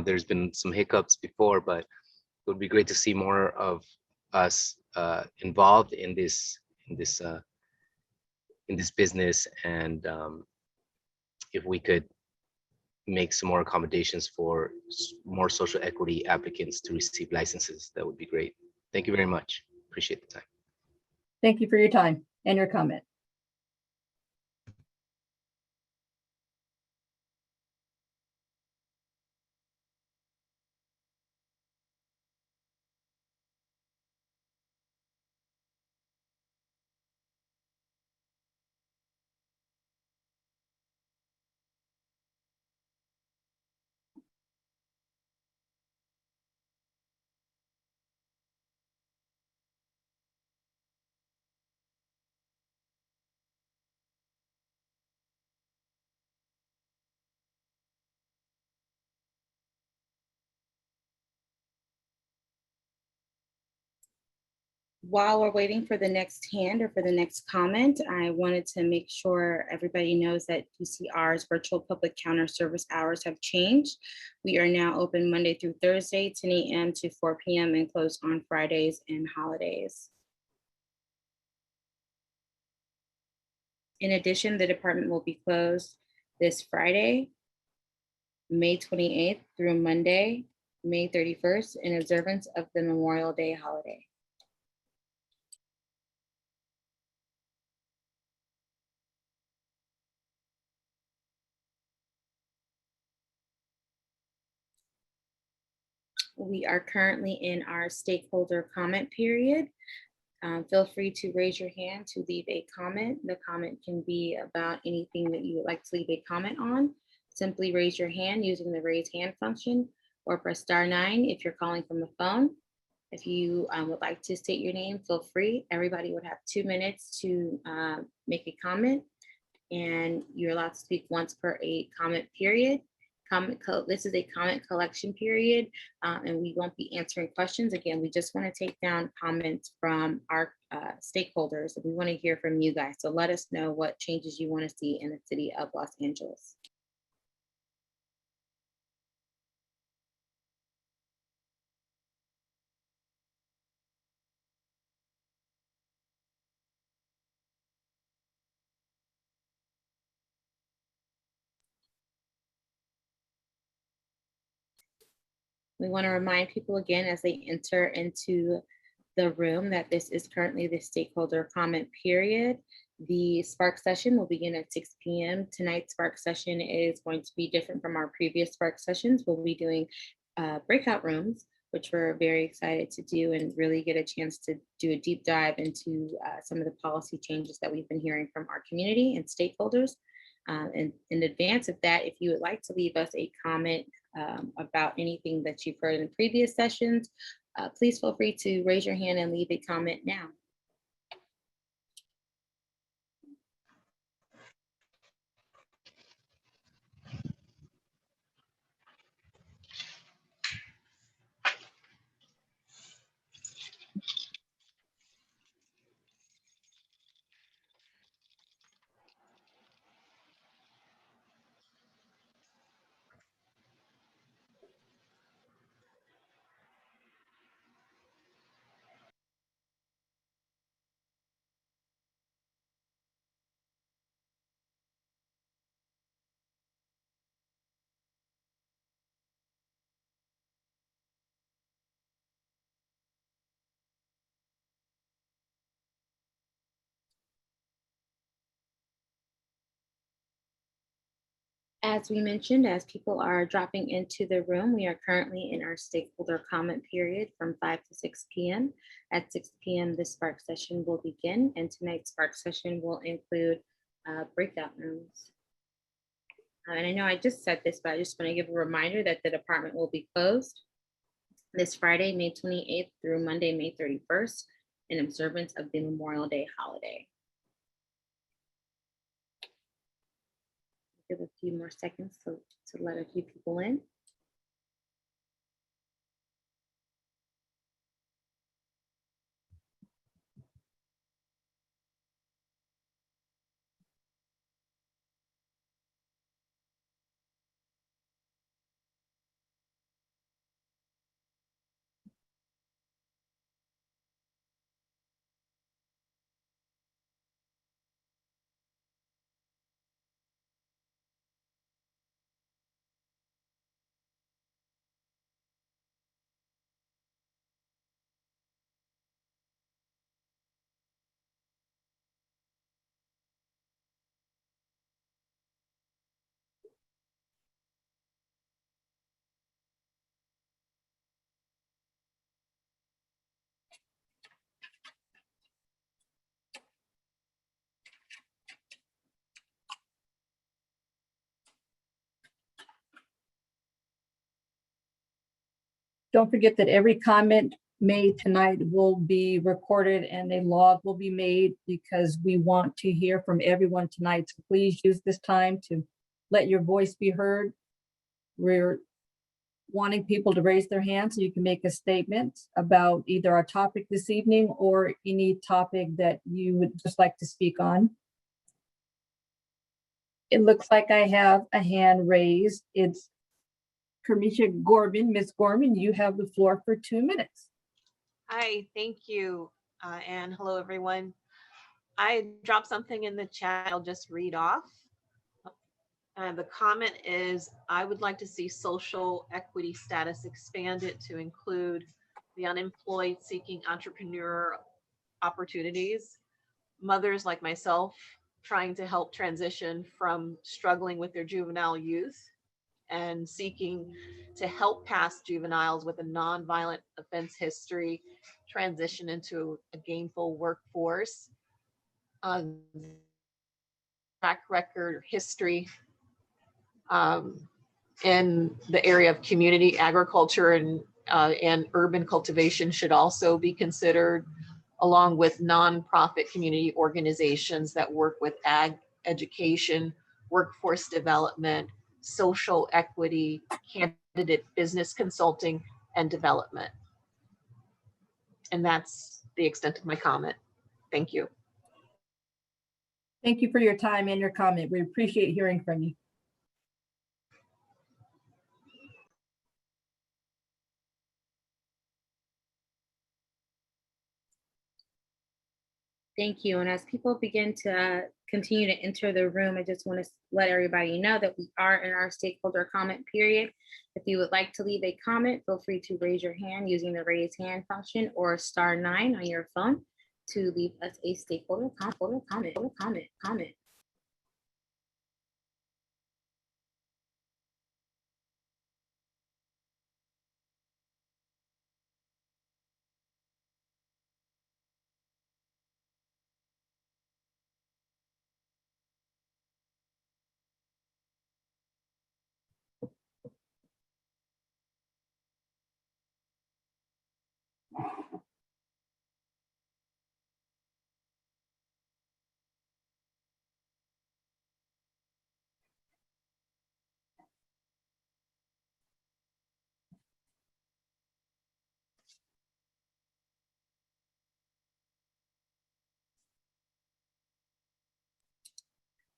There's been some hiccups before, but it would be great to see more of us involved in this uh, in this business, and if we could make some more accommodations for more social equity applicants to receive licenses, that would be great. Thank you very much. Appreciate the time. Thank you for your time and your comment. While we're waiting for the next hand or for the next comment, I wanted to make sure everybody knows that PCR's virtual public counter service hours have changed. We are now open Monday through Thursday, 10 a.m. to 4 p.m. and closed on Fridays and holidays. In addition, the department will be closed this Friday, May 28th through Monday, May 31st, in observance of the Memorial Day holiday. We are currently in our stakeholder comment period. Feel free to raise your hand to leave a comment. The comment can be about anything that you would like to leave a comment on. Simply raise your hand using the raise hand function, or press *9 if you're calling from the phone. If you would like to state your name, feel free. Everybody would have 2 minutes to make a comment, and you're allowed to speak once per a comment period. This is a comment collection period, and we won't be answering questions. Again, we just want to take down comments from our stakeholders, and we want to hear from you guys. So let us know what changes you want to see in the city of Los Angeles. We want to remind people again as they enter into the room that this is currently the stakeholder comment period. The Spark session will begin at 6 p.m. Tonight's Spark session is going to be different from our previous Spark sessions. We'll be doing breakout rooms, which we're very excited to do and really get a chance to do a deep dive into some of the policy changes that we've been hearing from our community and stakeholders. And in advance of that, if you would like to leave us a comment about anything that you've heard in previous sessions, please feel free to raise your hand and leave a comment now. As we mentioned, as people are dropping into the room, we are currently in our stakeholder comment period from 5 to 6 p.m. At 6 p.m., the Spark session will begin, and tonight's Spark session will include breakout rooms. And I know I just said this, but I just want to give a reminder that the department will be closed this Friday, May 28th through Monday, May 31st, in observance of the Memorial Day holiday. Give a few more seconds to let a few people in. Don't forget that every comment made tonight will be recorded and a log will be made because we want to hear from everyone tonight. So please use this time to let your voice be heard. We're wanting people to raise their hands so you can make a statement about either our topic this evening or any topic that you would just like to speak on. It looks like I have a hand raised. It's Kermisha Gorman. Ms. Gorman, you have the floor for 2 minutes. Hi, thank you, and hello, everyone. I dropped something in the chat. I'll just read off. The comment is, I would like to see social equity status expanded to include the unemployed seeking entrepreneur opportunities, mothers like myself trying to help transition from struggling with their juvenile youth and seeking to help past juveniles with a nonviolent offense history transition into a gainful workforce. Track record history in the area of community agriculture and urban cultivation should also be considered, along with nonprofit community organizations that work with ag education, workforce development, social equity, candidate business consulting, and development. And that's the extent of my comment. Thank you. Thank you for your time and your comment. We appreciate hearing from you. Thank you. And as people begin to continue to enter the room, I just want to let everybody know that we are in our stakeholder comment period. If you would like to leave a comment, feel free to raise your hand using the raise hand function or *9 on your phone to leave us a stakeholder comment.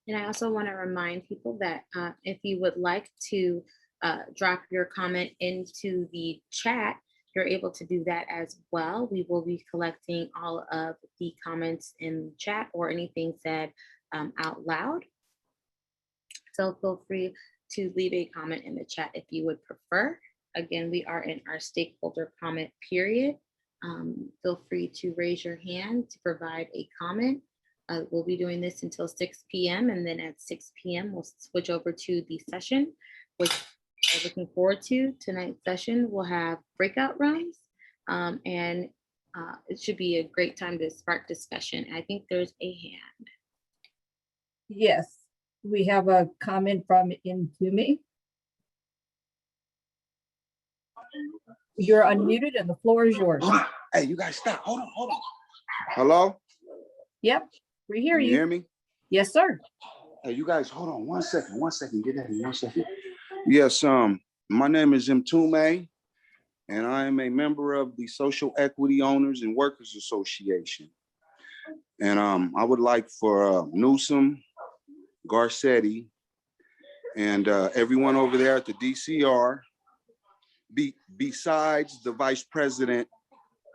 And I also want to remind people that if you would like to drop your comment into the chat, you're able to do that as well. We will be collecting all of the comments in the chat or anything said out loud. So feel free to leave a comment in the chat if you would prefer. Again, we are in our stakeholder comment period. Feel free to raise your hand to provide a comment. We'll be doing this until 6 p.m. and then at 6 p.m. we'll switch over to the session, which I'm looking forward to. Tonight's session will have breakout rooms and it should be a great time to spark discussion. I think there's a hand. Yes, we have a comment from Intumi. You're unmuted and the floor is yours. Hey, you guys stop. Hold on. Hello? Yep, we hear Can you you. hear me? Yes, sir. Hey, you guys, hold on 1 second. 1 second. Get that in 1 second. Yes, my name is Mtume, and I am a member of the Social Equity Owners and Workers Association. And I would like for Newsom, Garcetti, and everyone over there at the DCR, besides the Vice President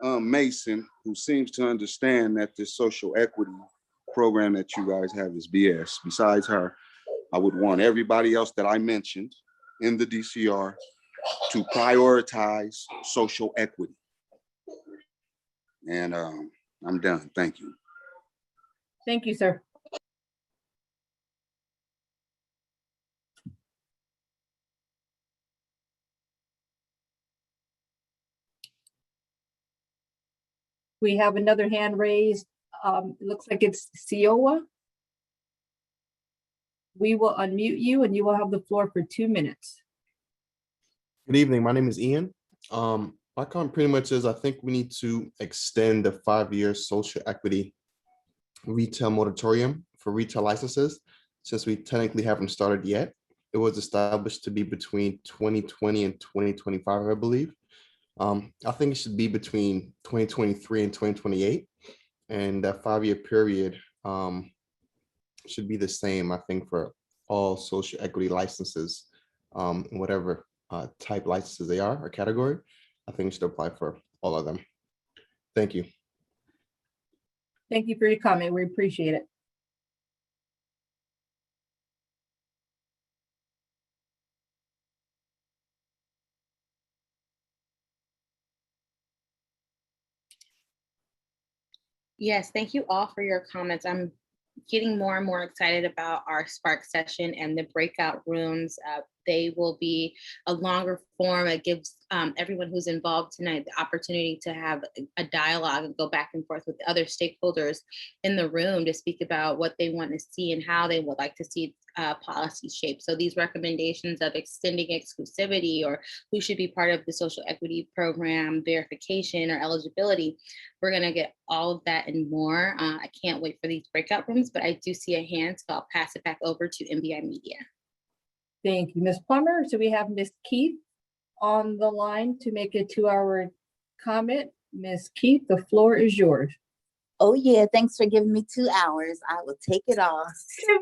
Mason, who seems to understand that this social equity program that you guys have is BS. Besides her, I would want everybody else that I mentioned in the DCR to prioritize social equity. And I'm done. Thank you. Thank you, sir. We have another hand raised. It looks like it's Siowa. We will unmute you and you will have the floor for 2 minutes. Good evening. My name is Ian. My comment pretty much is I think we need to extend the 5-year social equity retail moratorium for retail licenses, since we technically haven't started yet. It was established to be between 2020 and 2025, I believe. I think it should be between 2023 and 2028. And that 5-year period should be the same, I think, for all social equity licenses, whatever type licenses they are or category. I think it should apply for all of them. Thank you. Thank you for your comment. We appreciate it. Yes, thank you all for your comments. I'm getting more and more excited about our Spark session and the breakout rooms. They will be a longer form. It gives everyone who's involved tonight the opportunity to have a dialogue and go back and forth with the other stakeholders in the room to speak about what they want to see and how they would like to see policy shaped. So these recommendations of extending exclusivity or who should be part of the social equity program verification or eligibility, we're going to get all of that and more. I can't wait for these breakout rooms, but I do see a hand, so I'll pass it back over to MBI Media. Thank you, Ms. Plummer. So we have Ms. Keith on the line to make a 2-hour comment. Ms. Keith, the floor is yours. Oh yeah, thanks for giving me 2 hours. I will take it all.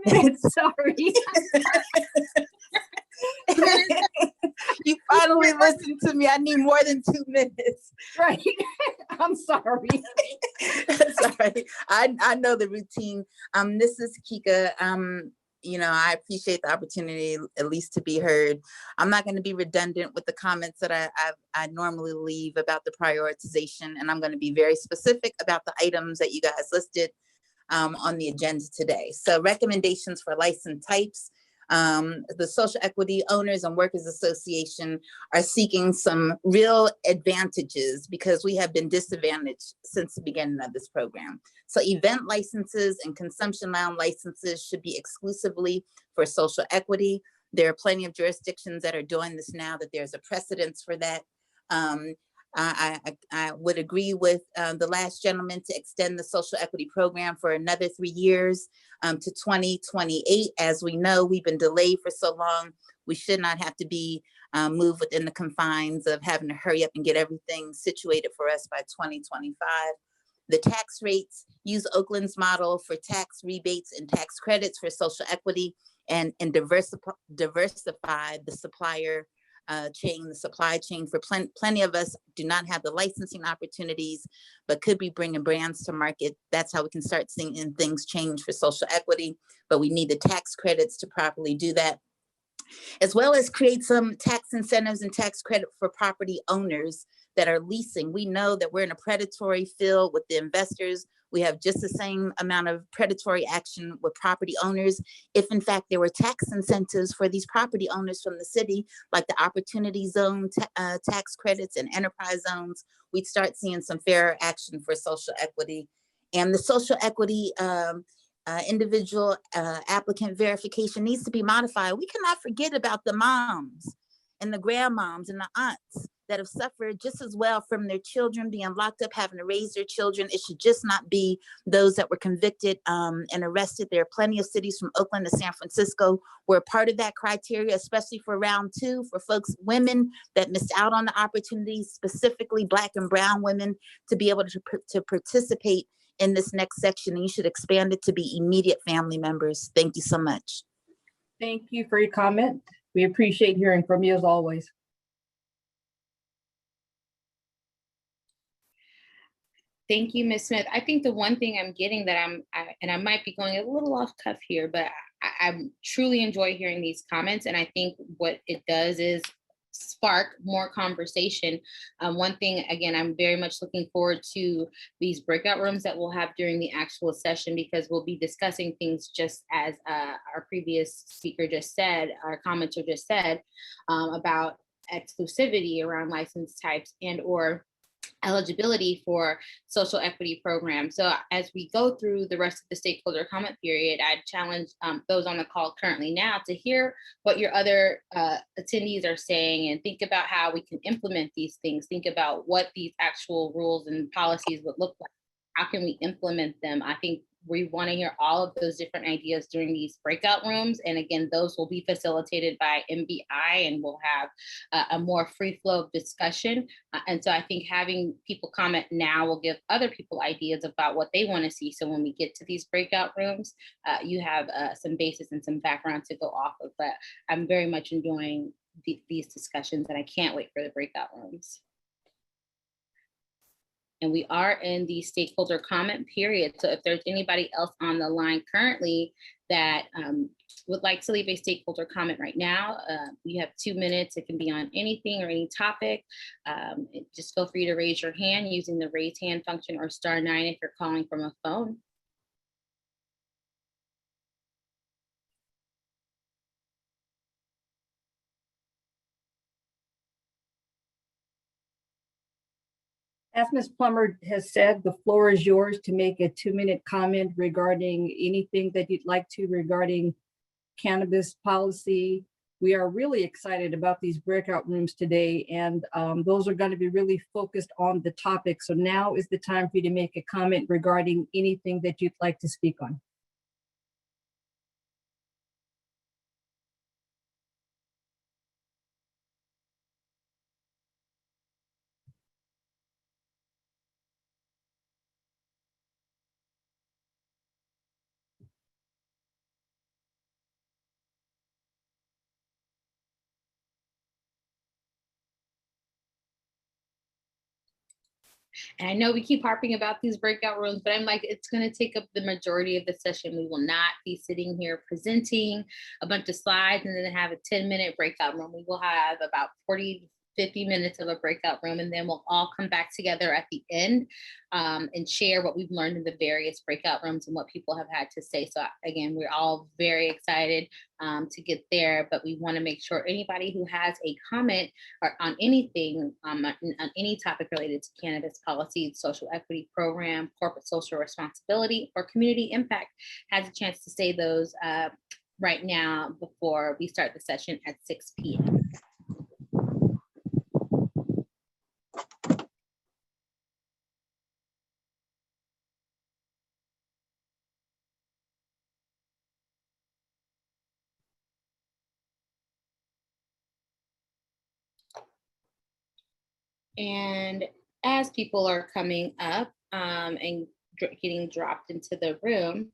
2 minutes, sorry. You finally listened to me. I need more than 2 minutes. Right. I'm sorry. Sorry. I know the routine. This is Kika. I appreciate the opportunity at least to be heard. I'm not going to be redundant with the comments that I normally leave about the prioritization, and I'm going to be very specific about the items that you guys listed on the agenda today. So recommendations for license types. The Social Equity Owners and Workers Association are seeking some real advantages because we have been disadvantaged since the beginning of this program. So event licenses and consumption lounge licenses should be exclusively for social equity. There are plenty of jurisdictions that are doing this now, that there's a precedence for that. I would agree with the last gentleman to extend the social equity program for another 3 years to 2028. As we know, we've been delayed for so long. We should not have to be moved within the confines of having to hurry up and get everything situated for us by 2025. The tax rates, use Oakland's model for tax rebates and tax credits for social equity, and diversify the supplier chain, the supply chain. For plenty of us do not have the licensing opportunities, but could be bringing brands to market. That's how we can start seeing things change for social equity, but we need the tax credits to properly do that, as well as create some tax incentives and tax credit for property owners that are leasing. We know that we're in a predatory field with the investors. We have just the same amount of predatory action with property owners. If in fact there were tax incentives for these property owners from the city, like the opportunity zone tax credits and enterprise zones, we'd start seeing some fairer action for social equity. And the social equity individual applicant verification needs to be modified. We cannot forget about the moms and the grandmoms and the aunts that have suffered just as well from their children being locked up, having to raise their children. It should just not be those that were convicted and arrested. There are plenty of cities from Oakland to San Francisco where part of that criteria, especially for round 2, for folks, women that missed out on the opportunities, specifically Black and brown women, to be able to participate in this next section. And you should expand it to be immediate family members. Thank you so much. Thank you for your comment. We appreciate hearing from you as always. Thank you, Ms. Smith. I think the one thing I'm getting that I might be going a little off cuff here, but I truly enjoy hearing these comments. And I think what it does is spark more conversation. One thing, again, I'm very much looking forward to these breakout rooms that we'll have during the actual session, because we'll be discussing things just as our previous speaker just said, our commenter just said, about exclusivity around license types and or eligibility for social equity programs. So as we go through the rest of the stakeholder comment period, I challenge those on the call currently now to hear what your other attendees are saying and think about how we can implement these things. Think about what these actual rules and policies would look like. How can we implement them? I think we want to hear all of those different ideas during these breakout rooms. And again, those will be facilitated by MBI and we'll have a more free flow of discussion. And so I think having people comment now will give other people ideas about what they want to see. So when we get to these breakout rooms, you have some basis and some background to go off of. But I'm very much enjoying these discussions and I can't wait for the breakout rooms. And we are in the stakeholder comment period. So if there's anybody else on the line currently that would like to leave a stakeholder comment right now, you have 2 minutes. It can be on anything or any topic. Just feel free to raise your hand using the raise hand function or *9 if you're calling from a phone. As Ms. Plummer has said, the floor is yours to make a 2-minute comment regarding anything that you'd like to regarding cannabis policy. We are really excited about these breakout rooms today, and those are going to be really focused on the topic. So now is the time for you to make a comment regarding anything that you'd like to speak on. And I know we keep harping about these breakout rooms, but I'm like, it's going to take up the majority of the session. We will not be sitting here presenting a bunch of slides and then have a 10-minute breakout room. We will have about 40 50 minutes of a breakout room, and then we'll all come back together at the end and share what we've learned in the various breakout rooms and what people have had to say. So again, we're all very excited to get there, but we want to make sure anybody who has a comment or on anything, on any topic related to cannabis policy, social equity program, corporate social responsibility, or community impact has a chance to say those right now before we start the session at 6 p.m. And as people are coming up and getting dropped into the room,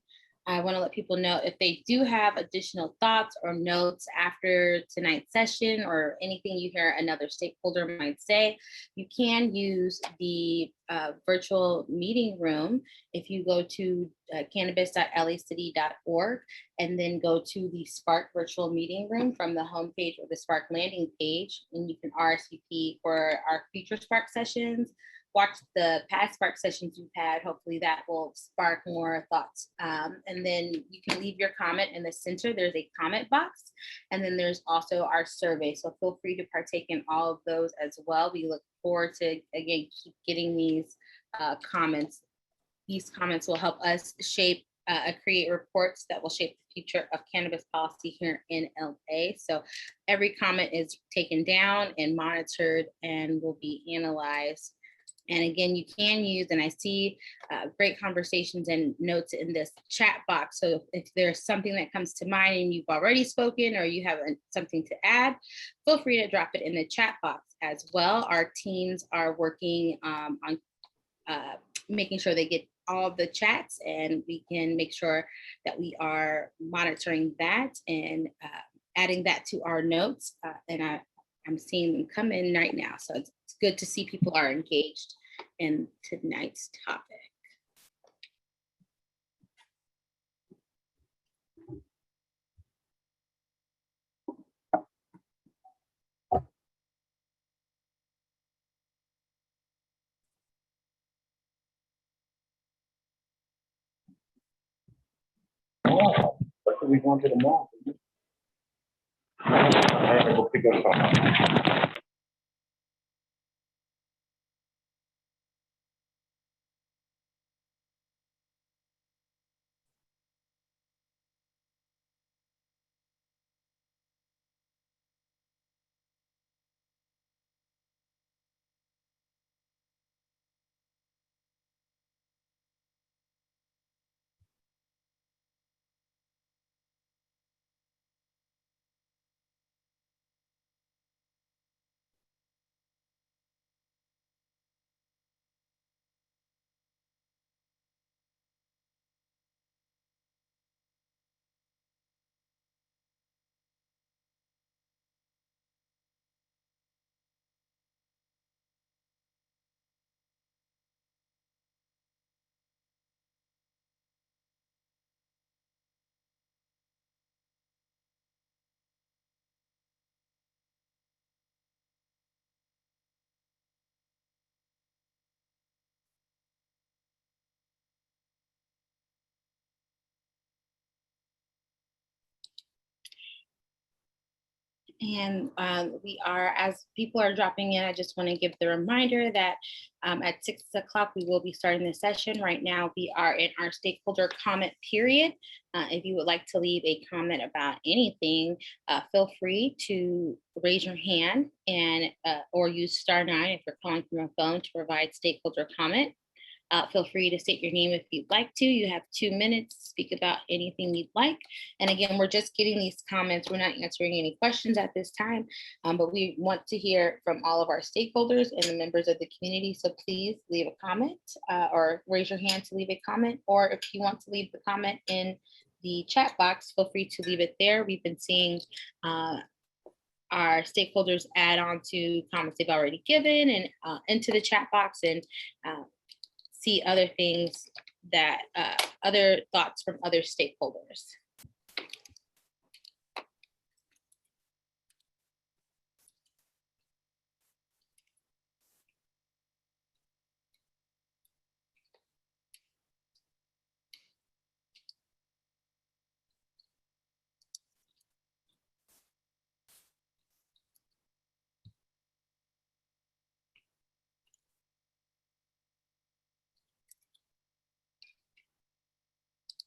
I want to let people know if they do have additional thoughts or notes after tonight's session or anything you hear another stakeholder might say, you can use the virtual meeting room. If you go to cannabis.lacity.org and then go to the Spark virtual meeting room from the homepage or the Spark landing page, and you can RSVP for our future Spark sessions. Watch the past Spark sessions you've had. Hopefully that will spark more thoughts. And then you can leave your comment in the center. There's a comment box. And then there's also our survey. So feel free to partake in all of those as well. We look forward to, again, keep getting these comments. These comments will help us shape, create reports that will shape the future of cannabis policy here in LA. So every comment is taken down and monitored and will be analyzed. And again, you can use, and I see great conversations and notes in this chat box. So if there's something that comes to mind and you've already spoken or you have something to add, feel free to drop it in the chat box as well. Our teams are working on making sure they get all of the chats, and we can make sure that we are monitoring that and adding that to our notes. And I'm seeing them come in right now. So it's good to see people are engaged in tonight's topic. What are we going to the mall? I have to go pick up something. And we are, as people are dropping in, I just want to give the reminder that at 6 o'clock, we will be starting the session. Right now, we are in our stakeholder comment period. If you would like to leave a comment about anything, feel free to raise your hand and or use *9 if you're calling from a phone to provide stakeholder comment. Feel free to state your name if you'd like to. You have 2 minutes to speak about anything you'd like. And again, we're just getting these comments. We're not answering any questions at this time, but we want to hear from all of our stakeholders and the members of the community. So please leave a comment or raise your hand to leave a comment. Or if you want to leave the comment in the chat box, feel free to leave it there. We've been seeing our stakeholders add on to comments they've already given and into the chat box, and see other things that other thoughts from other stakeholders.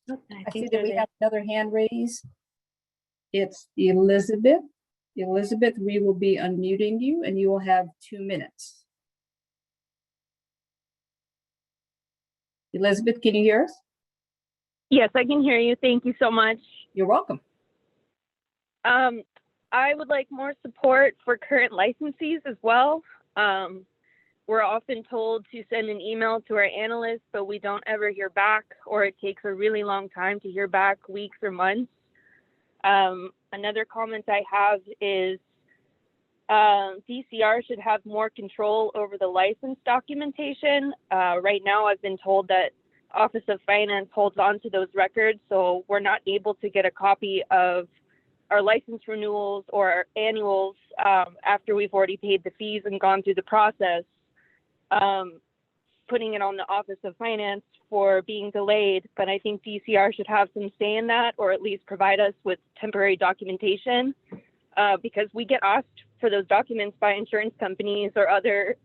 I see that we have another hand raised. It's Elizabeth. Elizabeth, we will be unmuting you and you will have 2 minutes. Elizabeth, can you hear us? Yes, I can hear you. Thank you so much. You're welcome. I would like more support for current licensees as well. We're often told to send an email to our analysts, but we don't ever hear back, or it takes a really long time to hear back, weeks or months. Another comment I have is DCR should have more control over the license documentation. Right now, I've been told that Office of Finance holds on to those records, so we're not able to get a copy of our license renewals or our annuals after we've already paid the fees and gone through the process. Putting it on the Office of Finance for being delayed, but I think DCR should have some say in that, or at least provide us with temporary documentation, because we get asked for those documents by insurance companies or other,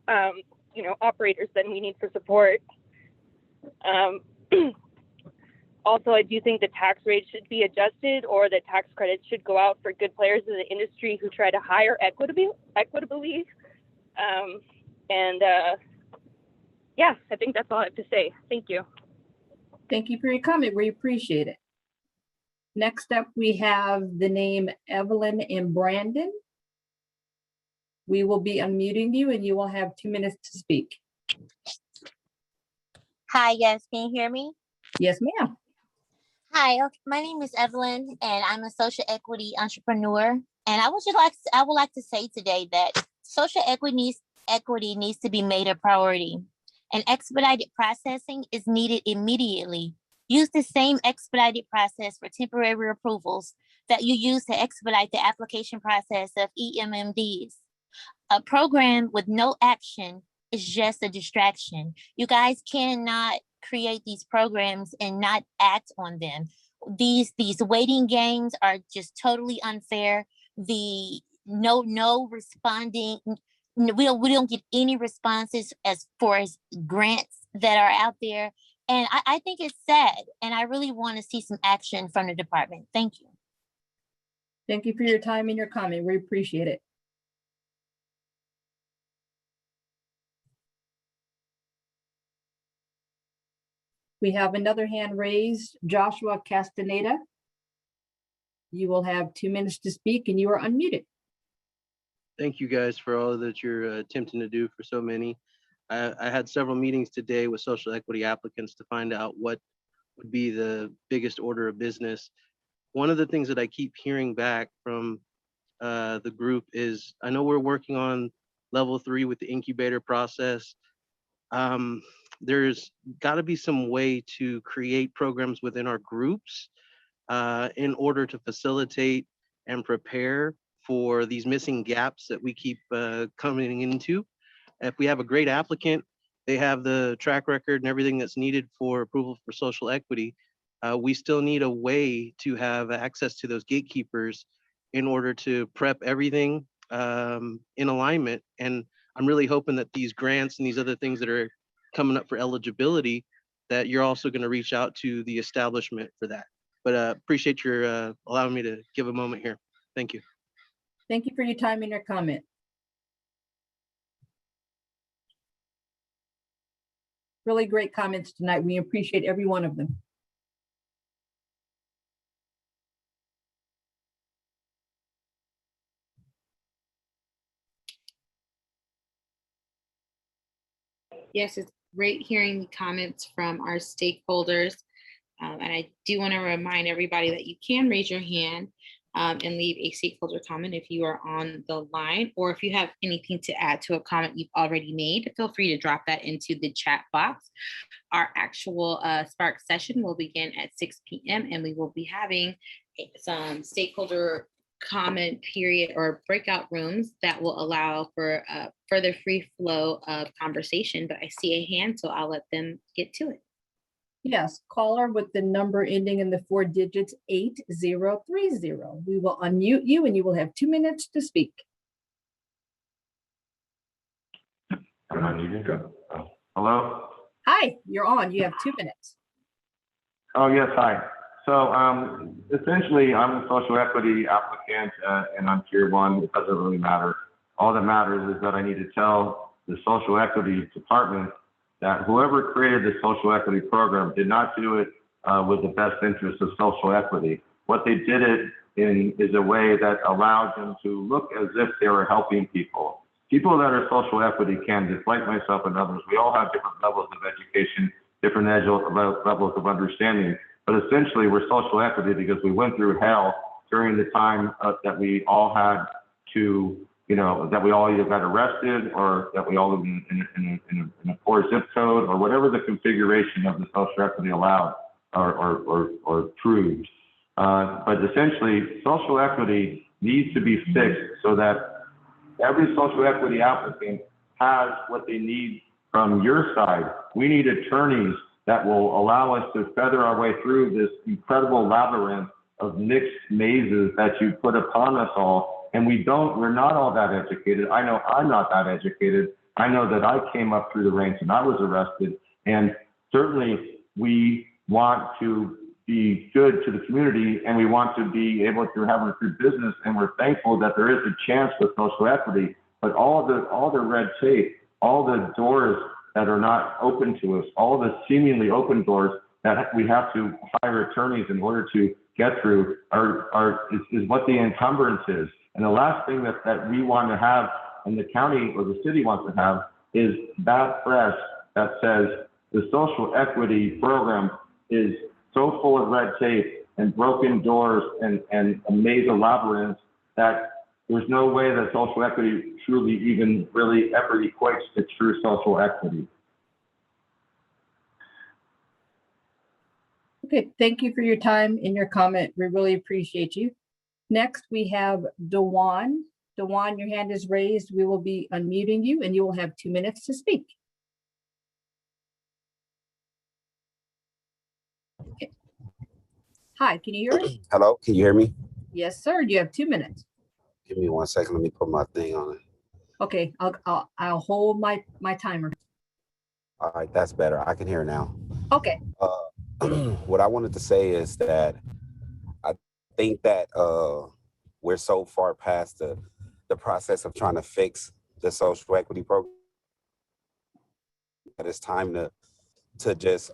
operators that we need for support. Also, I do think the tax rate should be adjusted, or the tax credits should go out for good players in the industry who try to hire equitably. Yeah, I think that's all I have to say. Thank you. Thank you for your comment. We appreciate it. Next up, we have the name Evelyn and Brandon. We will be unmuting you and you will have 2 minutes to speak. Hi, yes, can you hear me? Yes, ma'am. Hi, okay, my name is Evelyn and I'm a social equity entrepreneur. And I would like to say today that social equity needs to be made a priority, and expedited processing is needed immediately. Use the same expedited process for temporary approvals that you use to expedite the application process of EMMDs. A program with no action is just a distraction. You guys cannot create these programs and not act on them. These waiting games are just totally unfair. The no responding, we don't get any responses as far as grants that are out there. And I think it's sad, and I really want to see some action from the department. Thank you. Thank you for your time and your comment. We appreciate it. We have another hand raised, Joshua Castaneda. You will have 2 minutes to speak and you are unmuted. Thank you guys for all that you're attempting to do for so many. I had several meetings today with social equity applicants to find out what would be the biggest order of business. One of the things that I keep hearing back from the group is, I know we're working on level 3 with the incubator process. There's got to be some way to create programs within our groups in order to facilitate and prepare for these missing gaps that we keep coming into. If we have a great applicant, they have the track record and everything that's needed for approval for social equity. We still need a way to have access to those gatekeepers in order to prep everything in alignment. And I'm really hoping that these grants and these other things that are coming up for eligibility, that you're also going to reach out to the establishment for that. But appreciate your allowing me to give a moment here. Thank you. Thank you for your time and your comment. Really great comments tonight. We appreciate every one of them. Yes, it's great hearing the comments from our stakeholders. And I do want to remind everybody that you can raise your hand and leave a stakeholder comment if you are on the line, or if you have anything to add to a comment you've already made, feel free to drop that into the chat box. Our actual Spark session will begin at 6 p.m. and we will be having some stakeholder comment period or breakout rooms that will allow for further free flow of conversation. But I see a hand, so I'll let them get to it. Yes, caller with the number ending in the 4 digits 8030. We will unmute you and you will have 2 minutes to speak. Hello? Hi, you're on. You have 2 minutes. Oh, yes, hi. So essentially, I'm a social equity applicant and I'm tier 1. It doesn't really matter. All that matters is that I need to tell the social equity department that whoever created the social equity program did not do it with the best interest of social equity. What they did it in is a way that allowed them to look as if they were helping people. People that are social equity candidates, like myself and others, we all have different levels of education, different levels of understanding. But essentially, we're social equity because we went through hell during the time that we all had to, that we all either got arrested or that we all lived in a poor zip code or whatever the configuration of the social equity allowed or proved. But essentially, social equity needs to be fixed so that every social equity applicant has what they need from your side. We need attorneys that will allow us to feather our way through this incredible labyrinth of mixed mazes that you put upon us all. And we're not all that educated. I know I'm not that educated. I know that I came up through the ranks and I was arrested. And certainly we want to be good to the community and we want to be able to have a good business. And we're thankful that there is a chance with social equity, but all the red tape, all the doors that are not open to us, all the seemingly open doors that we have to hire attorneys in order to get through is what the encumbrance is. And the last thing that we want to have and the county or the city wants to have is bad press that says the social equity program is so full of red tape and broken doors and a maze of labyrinths that there's no way that social equity truly even really ever equates to true social equity. Okay, thank you for your time and your comment. We really appreciate you. Next, we have Dewan. Dewan, your hand is raised. We will be unmuting you and you will have 2 minutes to speak. Okay. Hi, can you hear us? Hello, can you hear me? Yes, sir. You have 2 minutes. Give me 1 second. Let me put my thing on it. Okay, I'll hold my timer. All right, that's better. I can hear now. Okay. What I wanted to say is that I think that we're so far past the process of trying to fix the social equity program that it's time to just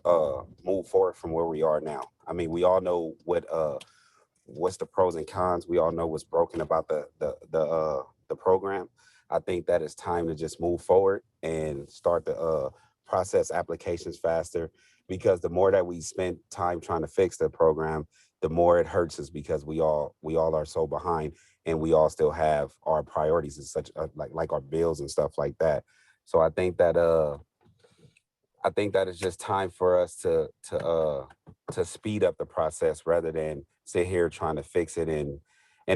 move forward from where we are now. I mean, we all know what's the pros and cons. We all know what's broken about the program. I think that it's time to just move forward and start to process applications faster, because the more that we spend time trying to fix the program, the more it hurts us, because we all are so behind and we all still have our priorities and such like our bills and stuff like that. So I think that it's just time for us to speed up the process rather than sit here trying to fix it. And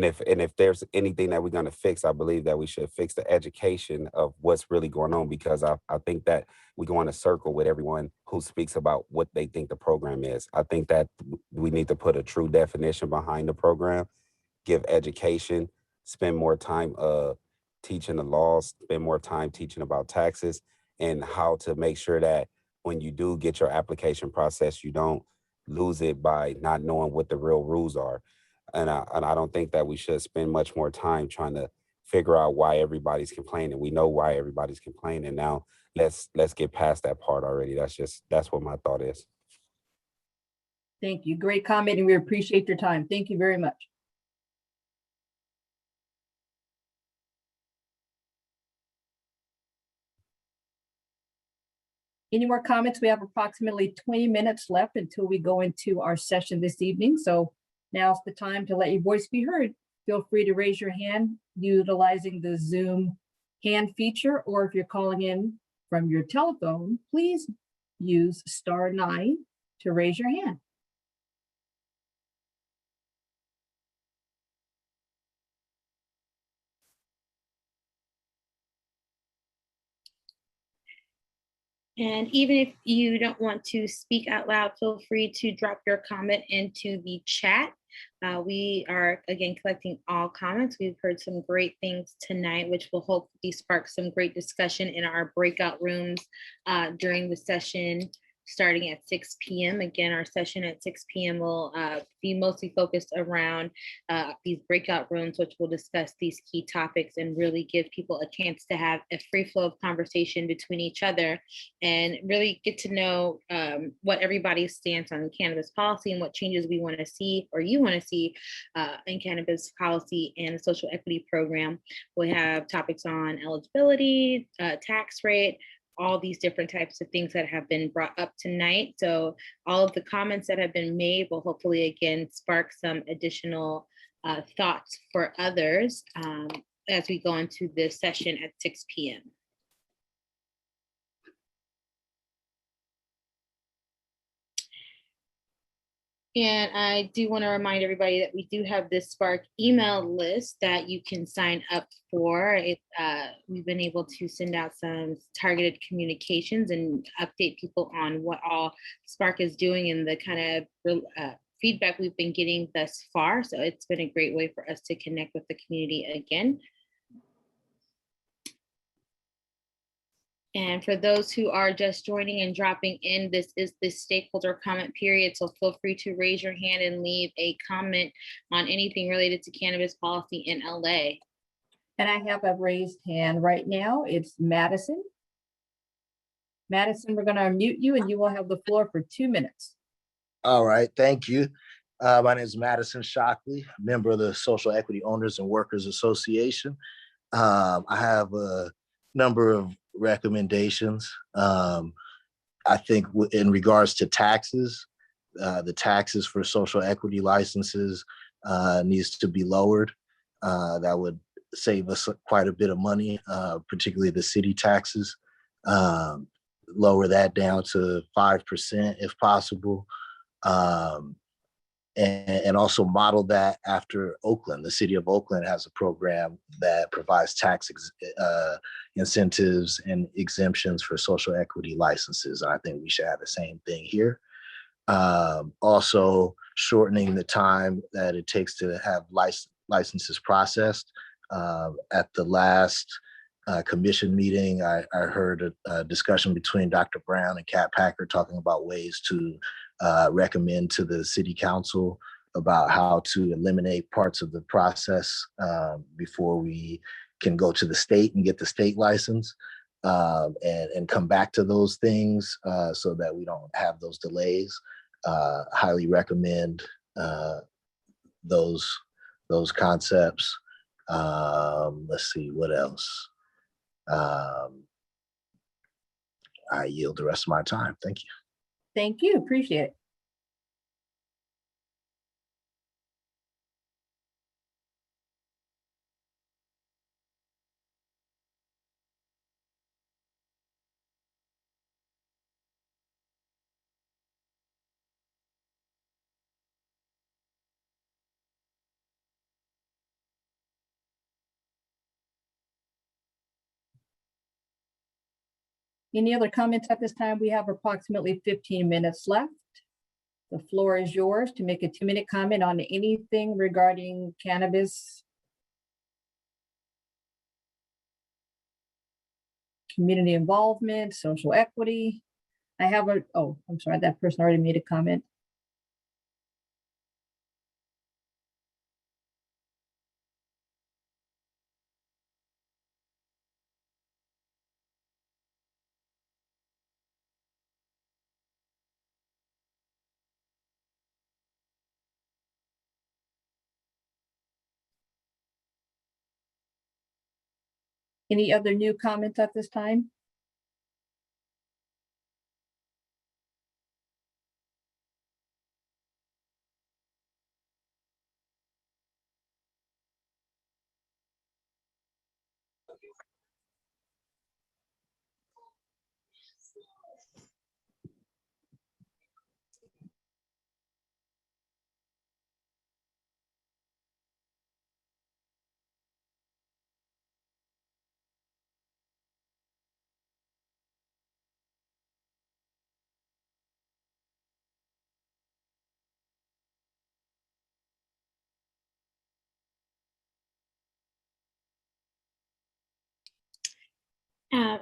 if there's anything that we're going to fix, I believe that we should fix the education of what's really going on, because I think that we go in a circle with everyone who speaks about what they think the program is. I think that we need to put a true definition behind the program give education, spend more time teaching the laws, spend more time teaching about taxes and how to make sure that when you do get your application process, you don't lose it by not knowing what the real rules are. And I don't think that we should spend much more time trying to figure out why everybody's complaining. We know why everybody's complaining. Now let's get past that part already. That's what my thought is. Thank you. Great comment, and we appreciate your time. Thank you very much. Any more comments? We have approximately 20 minutes left until we go into our session this evening. So now's the time to let your voice be heard. Feel free to raise your hand utilizing the Zoom hand feature, or if you're calling in from your telephone, please use *9 to raise your hand. And even if you don't want to speak out loud, feel free to drop your comment into the chat. We are, again, collecting all comments. We've heard some great things tonight, which will hopefully spark some great discussion in our breakout rooms during the session starting at 6 p.m. Again, our session at 6 p.m. will be mostly focused around these breakout rooms, which will discuss these key topics and really give people a chance to have a free flow of conversation between each other and really get to know what everybody's stance on cannabis policy and what changes we want to see or you want to see in cannabis policy and the social equity program. We have topics on eligibility, tax rate, all these different types of things that have been brought up tonight. So all of the comments that have been made will hopefully, again, spark some additional thoughts for others as we go into this session at 6 p.m. And I do want to remind everybody that we do have this Spark email list that you can sign up for. We've been able to send out some targeted communications and update people on what all Spark is doing and the kind of feedback we've been getting thus far. So it's been a great way for us to connect with the community again. And for those who are just joining and dropping in, this is the stakeholder comment period. So feel free to raise your hand and leave a comment on anything related to cannabis policy in LA. And I have a raised hand right now. It's Madison. Madison, we're going to unmute you and you will have the floor for 2 minutes. All right, thank you. My name is Madison Shockley, member of the Social Equity Owners and Workers Association. I have a number of recommendations. I think in regards to taxes, the taxes for social equity licenses needs to be lowered. That would save us quite a bit of money, particularly the city taxes. Lower that down to 5% if possible. And also model that after Oakland. The city of Oakland has a program that provides tax incentives and exemptions for social equity licenses. I think we should have the same thing here. Also shortening the time that it takes to have licenses processed. At the last commission meeting, I heard a discussion between Dr. Brown and Kat Packer talking about ways to recommend to the city council about how to eliminate parts of the process before we can go to the state and get the state license and come back to those things so that we don't have those delays. Highly recommend those concepts. Let's see, what else? I yield the rest of my time. Thank you. Thank you. Appreciate it. Any other comments at this time? We have approximately 15 minutes left. The floor is yours to make a 2-minute comment on anything regarding cannabis, community involvement, social equity. I have oh, I'm sorry, that person already made a comment. Any other new comments at this time?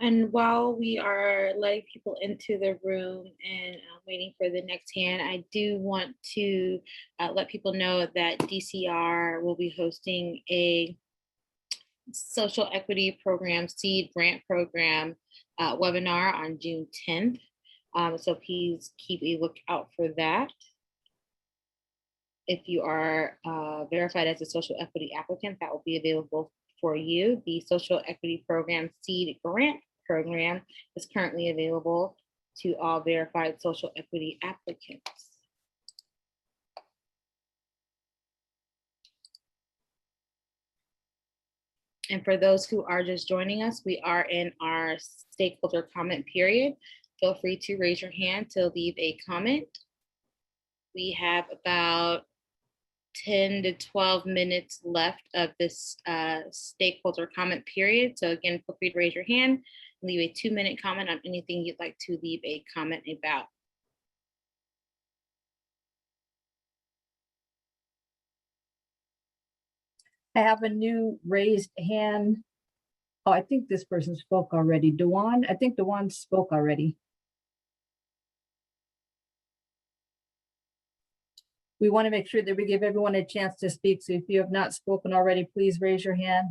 And while we are letting people into the room and waiting for the next hand, I do want to let people know that DCR will be hosting a social equity program, seed grant program webinar on June 10th. So please keep a lookout for that. If you are verified as a social equity applicant, that will be available for you. The Social Equity Program Seed Grant Program is currently available to all verified social equity applicants. And for those who are just joining us, we are in our stakeholder comment period. Feel free to raise your hand to leave a comment. We have about 10 to 12 minutes left of this stakeholder comment period. So again, feel free to raise your hand, leave a 2-minute comment on anything you'd like to leave a comment about. I have a new raised hand. Oh, I think this person spoke already. Dewan, I think Dewan spoke already. We want to make sure that we give everyone a chance to speak. So if you have not spoken already, please raise your hand.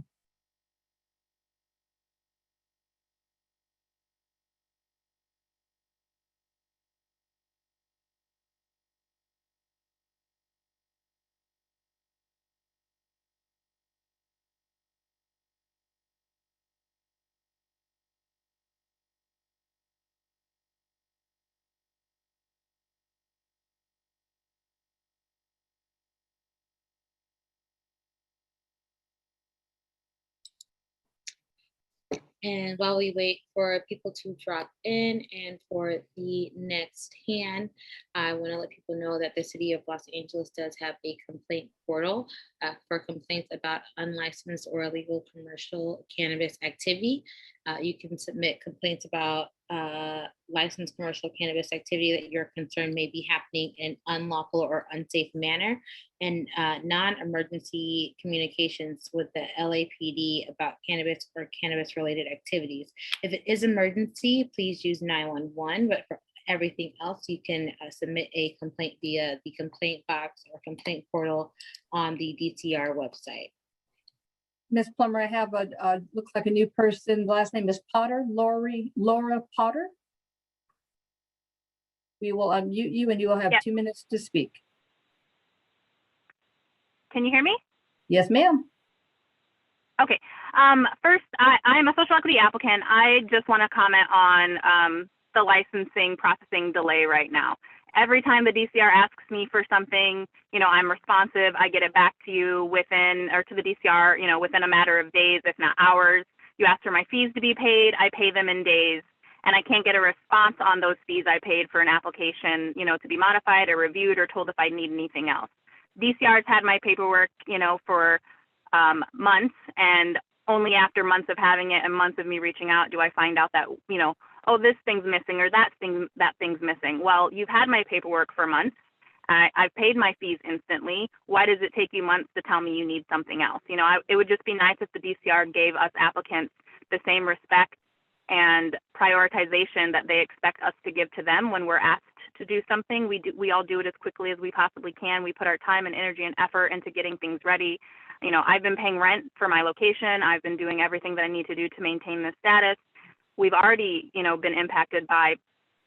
And while we wait for people to drop in and for the next hand, I want to let people know that the City of Los Angeles does have a complaint portal for complaints about unlicensed or illegal commercial cannabis activity. You can submit complaints about licensed commercial cannabis activity that you're concerned may be happening in unlawful or unsafe manner, and non-emergency communications with the LAPD about cannabis or cannabis-related activities. If it is emergency, please use 911, but for everything else, you can submit a complaint via the complaint box or complaint portal on the DCR website. Ms. Plummer, I have looks like a new person. Last name is Potter, Laura Potter. We will unmute you and you will have 2 minutes to speak. Can you hear me? Yes, ma'am. Okay. First, I'm a social equity applicant. I just want to comment on the licensing processing delay right now. Every time the DCR asks me for something, I'm responsive. I get it back to you within, or to the DCR, within a matter of days, if not hours. You ask for my fees to be paid, I pay them in days, and I can't get a response on those fees I paid for an application, to be modified or reviewed or told if I need anything else. DCR's had my paperwork, for months, and only after months of having it and months of me reaching out do I find out that, oh, this thing's missing or that thing's missing. Well, you've had my paperwork for months. I've paid my fees instantly. Why does it take you months to tell me you need something else? You know, it would just be nice if the DCR gave us applicants the same respect and prioritization that they expect us to give to them when we're asked to do something. We all do it as quickly as we possibly can. We put our time and energy and effort into getting things ready. You know, I've been paying rent for my location. I've been doing everything that I need to do to maintain this status. We've already, you know, been impacted by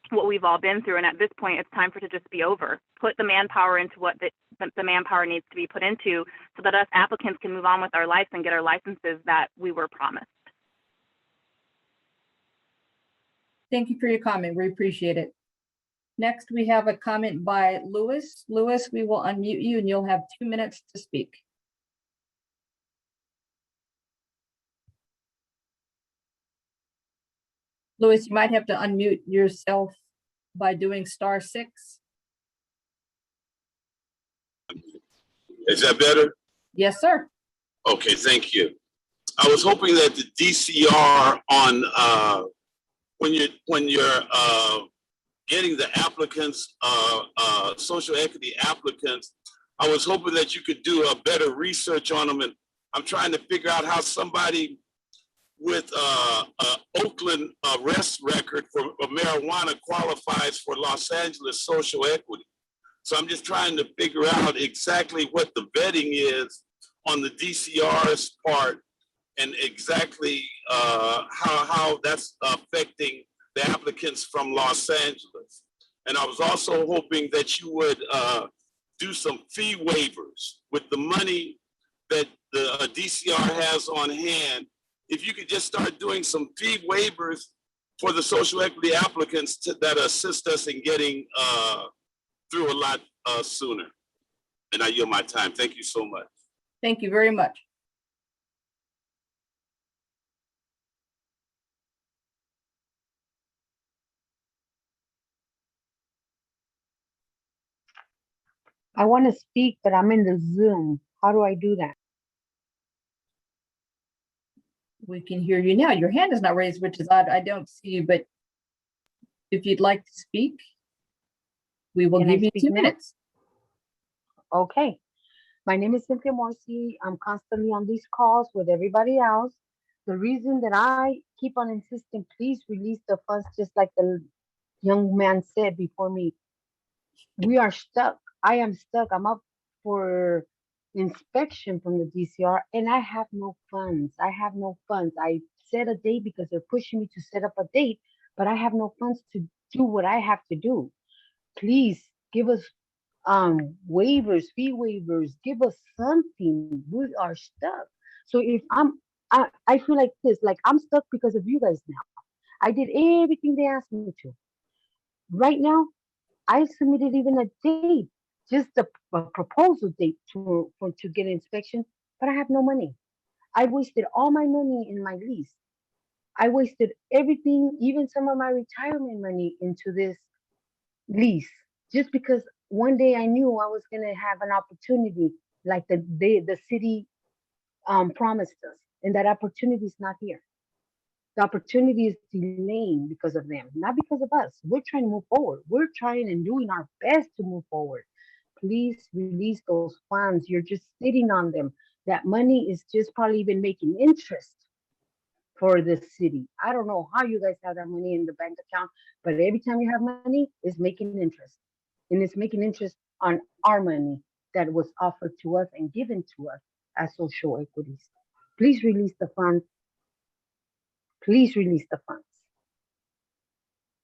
what we've all been through. And at this point, it's time for it to just be over. Put the manpower into what the manpower needs to be put into so that us applicants can move on with our lives and get our licenses that we were promised. Thank you for your comment. We appreciate it. Next, we have a comment by Louis. Louis, we will unmute you and you'll have 2 minutes to speak. Louis, you might have to unmute yourself by doing *6. Is that better? Yes, sir. Okay, thank you. I was hoping that the DCR on when you're getting the applicants, social equity applicants, I was hoping that you could do a better research on them. And I'm trying to figure out how somebody with Oakland arrest record for marijuana qualifies for Los Angeles social equity. So I'm just trying to figure out exactly what the vetting is on the DCR's part and exactly how that's affecting the applicants from Los Angeles. And I was also hoping that you would do some fee waivers with the money that the DCR has on hand. If you could just start doing some fee waivers for the social equity applicants that assist us in getting through a lot sooner. And I yield my time. Thank you so much. Thank you very much. I want to speak, but I'm in the Zoom. How do I do that? We can hear you now. Your hand is not raised, which is odd. I don't see you, but if you'd like to speak, we will Can I give you speak 2 now? minutes. Okay. My name is Cynthia Morsi. I'm constantly on these calls with everybody else. The reason that I keep on insisting, please release the funds, just like the young man said before me. We are stuck. I am stuck. I'm up for inspection from the DCR and I have no funds. I have no funds. I set a date because they're pushing me to set up a date, but I have no funds to do what I have to do. Please give us waivers, fee waivers, give us something. We are stuck. So if I feel like this, like I'm stuck because of you guys now. I did everything they asked me to. Right now, I submitted even a date, just a proposal date to get inspection, but I have no money. I wasted all my money in my lease. I wasted everything, even some of my retirement money into this lease, just because one day I knew I was gonna have an opportunity like the city promised us, and that opportunity is not here. The opportunity is delaying because of them, not because of us. We're trying to move forward. We're trying and doing our best to move forward. Please release those funds. You're just sitting on them. That money is just probably even making interest for the city. I don't know how you guys have that money in the bank account, but every time you have money, it's making interest. And it's making interest on our money that was offered to us and given to us as social equities. Please release the funds. Please release the funds.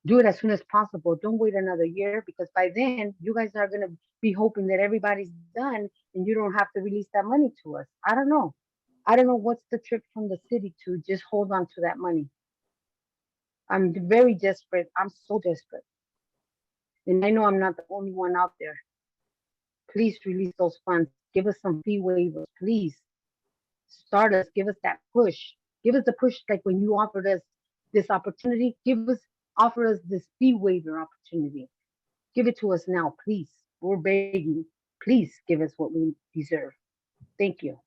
Do it as soon as possible. Don't wait another year, because by then you guys are going to be hoping that everybody's done and you don't have to release that money to us. I don't know. I don't know what's the trick from the city to just hold on to that money. I'm very desperate. I'm so desperate. And I know I'm not the only one out there. Please release those funds. Give us some fee waivers, please. Start us, give us that push. Give us the push, like when you offered us this opportunity, offer us this fee waiver opportunity. Give it to us now, please. We're begging. Please give us what we deserve. Thank you.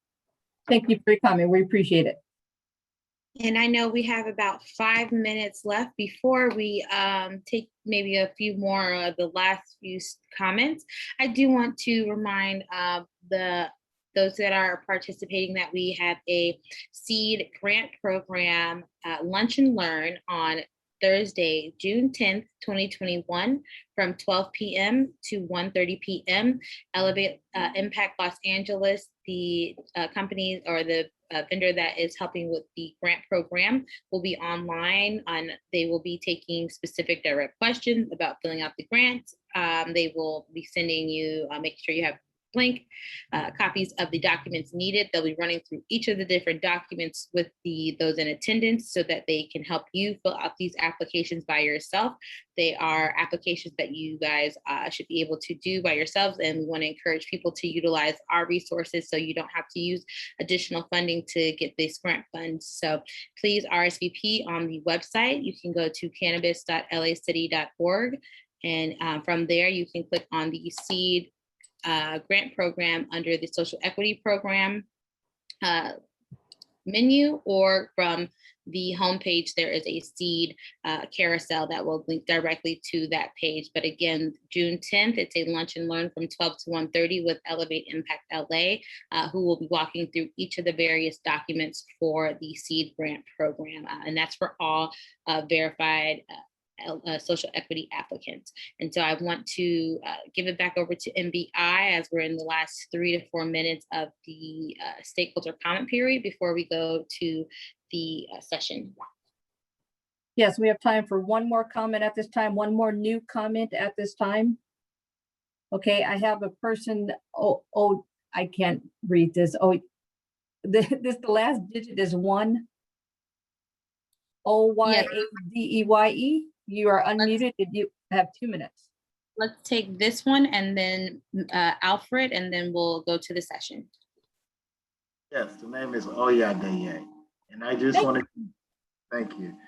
Thank you for your comment. We appreciate it. And I know we have about 5 minutes left before we take maybe a few more of the last few comments. I do want to remind those that are participating that we have a seed grant program, Lunch and Learn, on Thursday, June 10th, 2021, from 12 p.m. to 1:30 p.m. Elevate Impact Los Angeles, the company or the vendor that is helping with the grant program, will be online, and they will be taking specific direct questions about filling out the grant. They will be sending you, make sure you have blank copies of the documents needed. They'll be running through each of the different documents with those in attendance so that they can help you fill out these applications by yourself. They are applications that you guys should be able to do by yourselves, and we want to encourage people to utilize our resources so you don't have to use additional funding to get this grant funds. So please RSVP on the website. You can go to cannabis.lacity.org, and from there you can click on the seed grant program under the social equity program menu, or from the homepage, there is a seed carousel that will link directly to that page. But again, June 10th, it's a lunch and learn from 12 to 1:30 with Elevate Impact LA, who will be walking through each of the various documents for the seed grant program. And that's for all verified social equity applicants. And so I want to give it back over to MBI as we're in the last 3 to 4 minutes of the stakeholder comment period before we go to the session. Yes, we have time for one more comment at this time, one more new comment at this time. Okay, I have a person, oh, I can't read this. Oh, the last digit is 1 OYADEYE. You are unmuted. If you have 2 minutes. Let's take this one and then Alfred, and then we'll go to the session. Yes, the name is Oyadeye. And I just wanted to, thank you.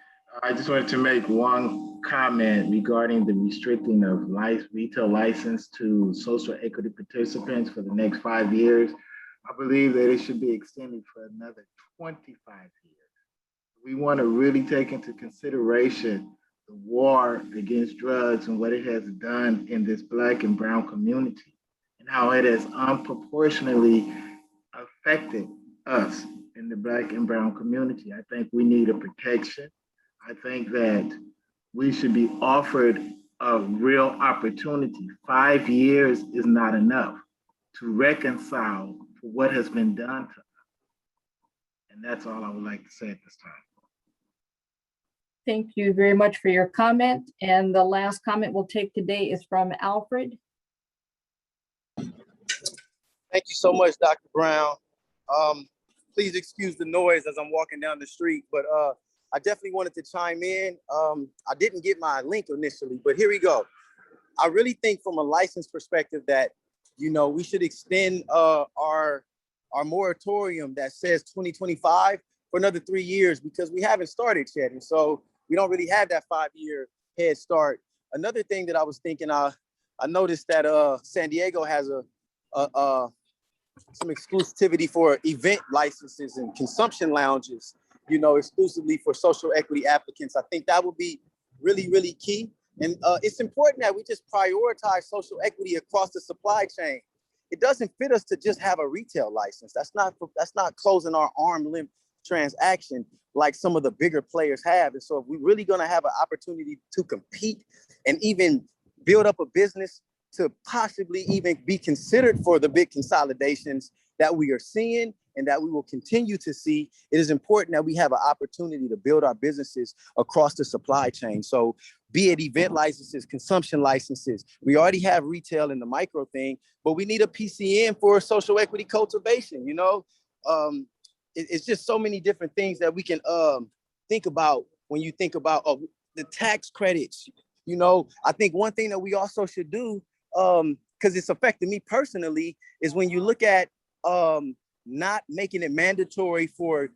I just wanted to make one comment regarding the restricting of retail license to social equity participants for the next 5 years. I believe that it should be extended for another 25 years. We want to really take into consideration the war against drugs and what it has done in this Black and brown community, and how it has unproportionately affected us in the Black and brown community. I think we need a protection. I think that we should be offered a real opportunity. 5 years is not enough to reconcile for what has been done to us. And that's all I would like to say at this time. Thank you very much for your comment. And the last comment we'll take today is from Alfred. Thank you so much, Dr. Brown. Please excuse the noise as I'm walking down the street, but I definitely wanted to chime in. I didn't get my link initially, but here we go. I really think from a license perspective that, you know, we should extend our moratorium that says 2025 for another 3 years, because we haven't started yet. And so we don't really have that 5-year head start. Another thing that I was thinking, I noticed that San Diego has some exclusivity for event licenses and consumption lounges, you know, exclusively for social equity applicants. I think that would be really, really key. And it's important that we just prioritize social equity across the supply chain. It doesn't fit us to just have a retail license. That's not closing our arm length transaction like some of the bigger players have. And so if we're really going to have an opportunity to compete and even build up a business to possibly even be considered for the big consolidations that we are seeing and that we will continue to see, it is important that we have an opportunity to build our businesses across the supply chain. So be it event licenses, consumption licenses, we already have retail in the micro thing, but we need a PCN for social equity cultivation, you know? It's just so many different things that we can think about when you think about the tax credits. You know, I think one thing that we also should do, because it's affected me personally, is when you look at not making it mandatory for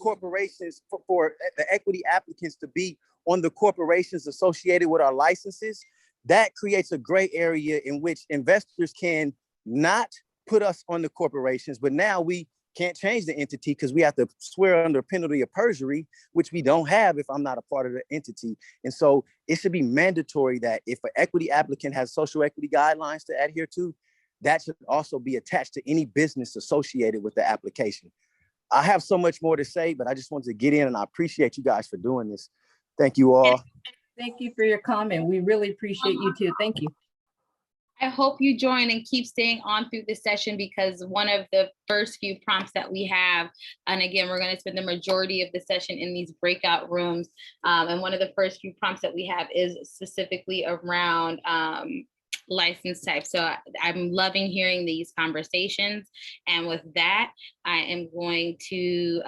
corporations, for the equity applicants to be on the corporations associated with our licenses, that creates a gray area in which investors can not put us on the corporations, but now we can't change the entity because we have to swear under penalty of perjury, which we don't have if I'm not a part of the entity. And so it should be mandatory that if an equity applicant has social equity guidelines to adhere to, that should also be attached to any business associated with the application. I have so much more to say, but I just wanted to get in, and I appreciate you guys for doing this. Thank you all. Thank you for your comment. We really appreciate you too. Thank you. I hope you join and keep staying on through this session, because one of the first few prompts that we have, and again, we're going to spend the majority of the session in these breakout rooms. And one of the first few prompts that we have is specifically around license type. So I'm loving hearing these conversations. And with that, I am going to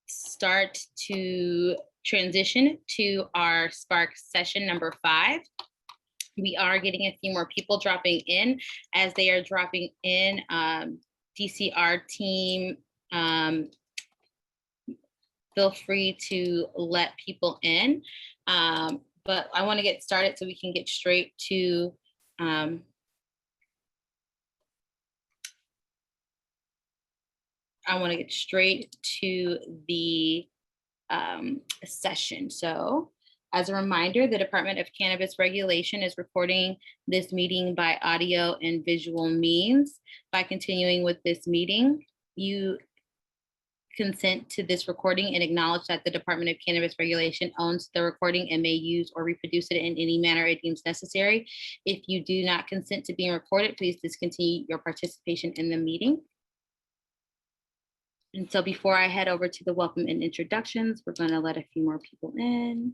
start to transition to our Spark session number 5. We are getting a few more people dropping in. As they are dropping in, DCR team, feel free to let people in. But I want to get started so we can get straight to the session. So as a reminder, the Department of Cannabis Regulation is recording this meeting by audio and visual means. By continuing with this meeting, you consent to this recording and acknowledge that the Department of Cannabis Regulation owns the recording and may use or reproduce it in any manner it deems necessary. If you do not consent to being recorded, please discontinue your participation in the meeting. And so before I head over to the welcome and introductions, we're going to let a few more people in.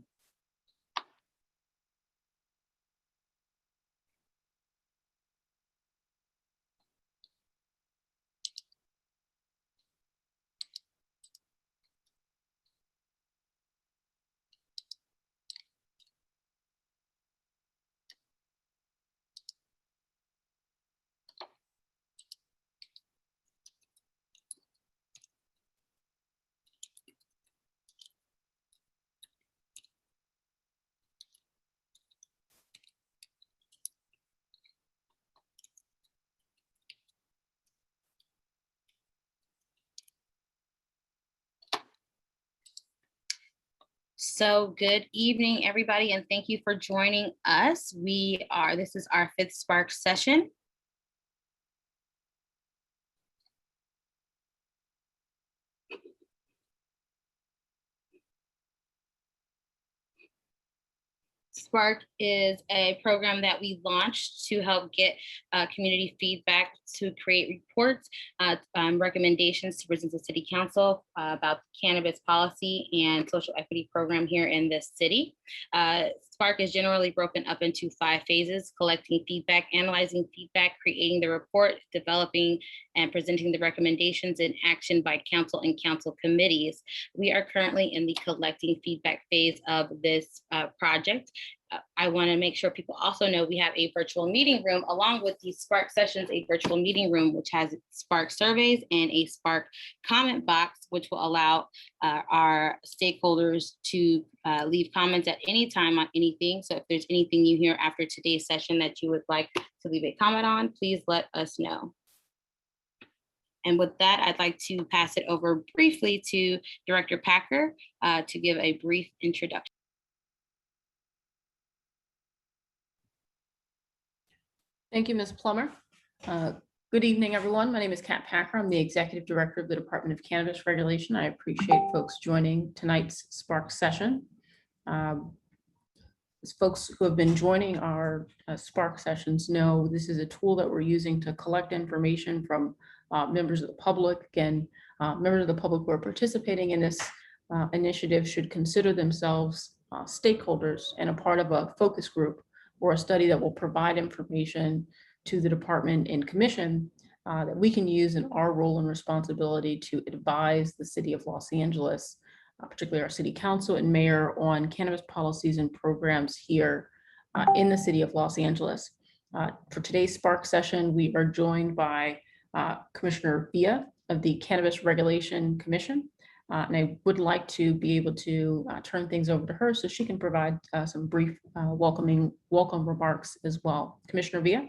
So good evening, everybody, and thank you for joining us. This is our 5th Spark session. Spark is a program that we launched to help get community feedback to create reports, recommendations to present to City Council about cannabis policy and social equity program here in this city. Spark is generally broken up into 5 phases: collecting feedback, analyzing feedback, creating the report, developing and presenting the recommendations in action by council and council committees. We are currently in the collecting feedback phase of this project. I want to make sure people also know we have a virtual meeting room along with these Spark sessions, a virtual meeting room, which has Spark surveys and a Spark comment box, which will allow our stakeholders to leave comments at any time on anything. So if there's anything you hear after today's session that you would like to leave a comment on, please let us know. And with that, I'd like to pass it over briefly to Director Packer to give a brief introduction. Thank you, Ms. Plummer. Good evening, everyone. My name is Kat Packer. I'm the Executive Director of the Department of Cannabis Regulation. I appreciate folks joining tonight's Spark session. As folks who have been joining our Spark sessions know, this is a tool that we're using to collect information from members of the public. Again, members of the public who are participating in this initiative should consider themselves stakeholders and a part of a focus group or a study that will provide information to the department and commission that we can use in our role and responsibility to advise the city of Los Angeles, particularly our city council and mayor, on cannabis policies and programs here in the city of Los Angeles. For today's Spark session, we are joined by Commissioner Villa of the Cannabis Regulation Commission. And I would like to be able to turn things over to her so she can provide some brief welcome remarks as well. Commissioner Villa.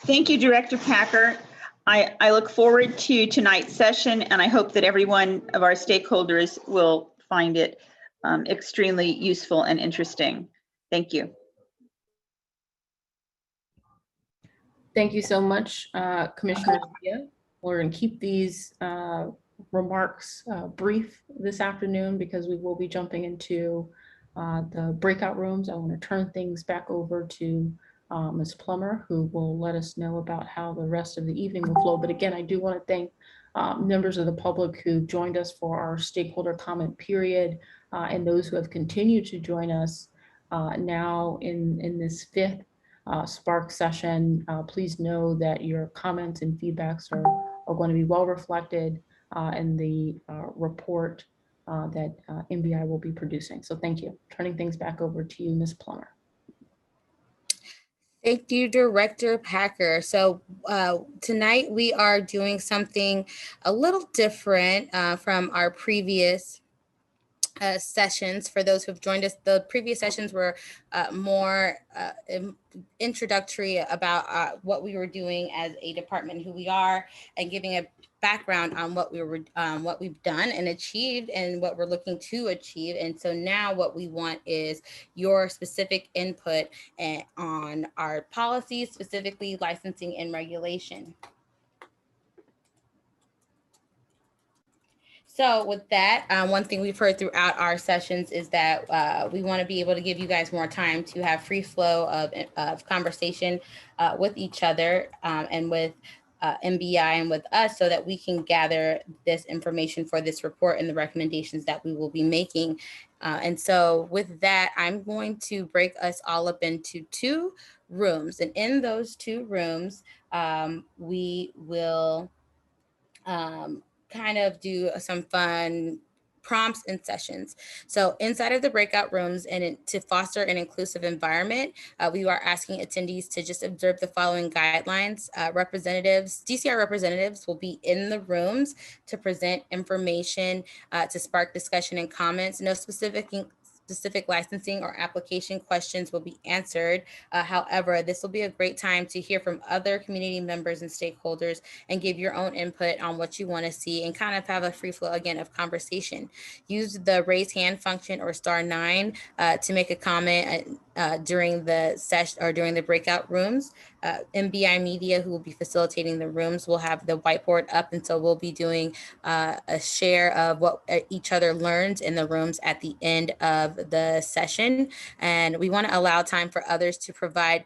Thank you, Director Packer. I look forward to tonight's session, and I hope that every one of our stakeholders will find it extremely useful and interesting. Thank you. Thank you so much, Commissioner Zia. We're going to keep these remarks brief this afternoon because we will be jumping into the breakout rooms. I want to turn things back over to Ms. Plummer, who will let us know about how the rest of the evening will flow. But again, I do want to thank members of the public who joined us for our stakeholder comment period and those who have continued to join us now in this fifth Spark session. Please know that your comments and feedbacks are going to be well reflected in the report that MBI will be producing. So thank you. Turning things back over to you, Ms. Plummer. Thank you, Director Packer. So tonight we are doing something a little different from our previous sessions. For those who have joined us, the previous sessions were more introductory about what we were doing as a department, who we are, and giving a background on what we've done and achieved and what we're looking to achieve. And so now what we want is your specific input on our policies, specifically licensing and regulation. So with that, one thing we've heard throughout our sessions is that we want to be able to give you guys more time to have free flow of conversation with each other and with MBI and with us, so that we can gather this information for this report and the recommendations that we will be making. And so with that, I'm going to break us all up into 2 rooms. And in those 2 rooms, we will kind of do some fun prompts and sessions. So inside of the breakout rooms, and to foster an inclusive environment, we are asking attendees to just observe the following guidelines. DCR representatives will be in the rooms to present information, to spark discussion and comments. No specific licensing or application questions will be answered. However, this will be a great time to hear from other community members and stakeholders and give your own input on what you want to see and kind of have a free flow again of conversation. Use the raise hand function or *9 to make a comment during the session or during the breakout rooms. MBI Media, who will be facilitating the rooms, will have the whiteboard up, and so we'll be doing a share of what each other learned in the rooms at the end of the session. And we want to allow time for others to provide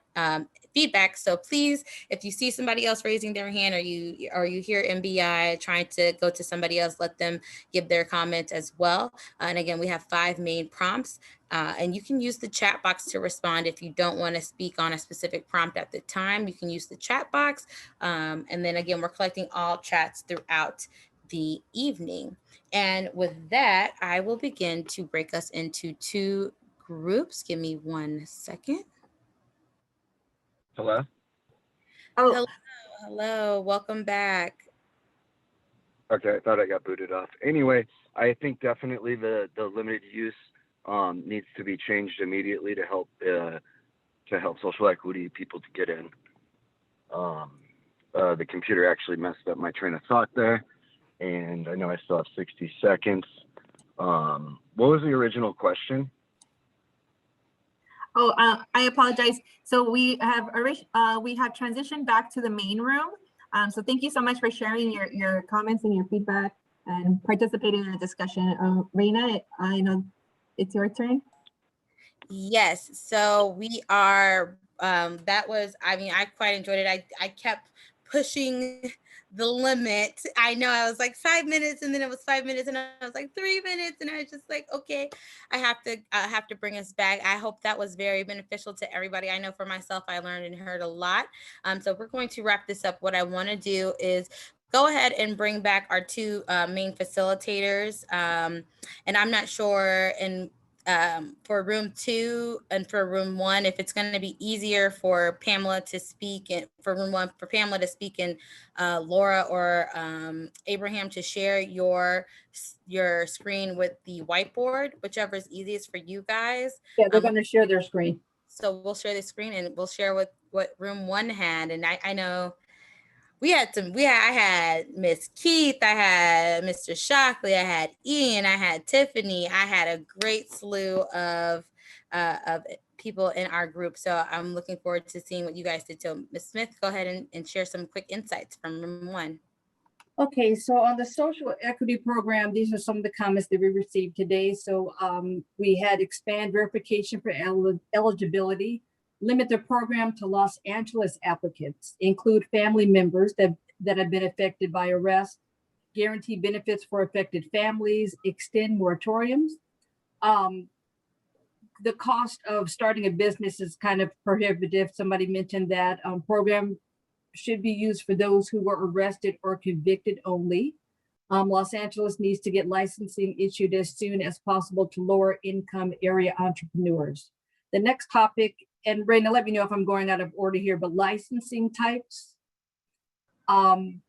feedback. So please, if you see somebody else raising their hand, or you hear MBI trying to go to somebody else, let them give their comments as well. And again, we have 5 main prompts. And you can use the chat box to respond if you don't want to speak on a specific prompt at the time. You can use the chat box. And then again, we're collecting all chats throughout the evening. And with that, I will begin to break us into 2 groups. Give me 1 second. Hello? Hello, welcome back. Okay, I thought I got booted off. Anyway, I think definitely the limited use needs to be changed immediately to help social equity people to get in. The computer actually messed up my train of thought there, and I know I still have 60 seconds. What was the original question? Oh, I apologize. So we have transitioned back to the main room. So thank you so much for sharing your comments and your feedback and participating in the discussion. Reina, I know it's your turn. Yes, so we are, I quite enjoyed it. I kept pushing the limit. I know I was like 5 minutes, and then it was 5 minutes, and I was like 3 minutes, and I was just like, okay, I have to bring us back. I hope that was very beneficial to everybody. I know for myself, I learned and heard a lot. So we're going to wrap this up. What I want to do is go ahead and bring back our 2 main facilitators. And I'm not sure for room 2 and for room 1, if it's going to be easier for Pamela to speak, and for room 1 for Pamela to speak, and Laura or Abraham to share your screen with the whiteboard, whichever is easiest for you guys. Yeah, they're going to share their screen. So we'll share the screen, and we'll share what room 1 had. And I know I had Miss Keith, I had Mr. Shockley, I had Ian, I had Tiffany, I had a great slew of people in our group. So I'm looking forward to seeing what you guys did. So Ms. Smith, go ahead and share some quick insights from room 1. Okay, so on the social equity program, these are some of the comments that we received today. So we had expand verification for eligibility, limit the program to Los Angeles applicants, include family members that have been affected by arrest, guarantee benefits for affected families, extend moratoriums. The cost of starting a business is kind of prohibitive. Somebody mentioned that program should be used for those who were arrested or convicted only. Los Angeles needs to get licensing issued as soon as possible to lower income area entrepreneurs. The next topic, and Raina, let me know if I'm going out of order here, but licensing types.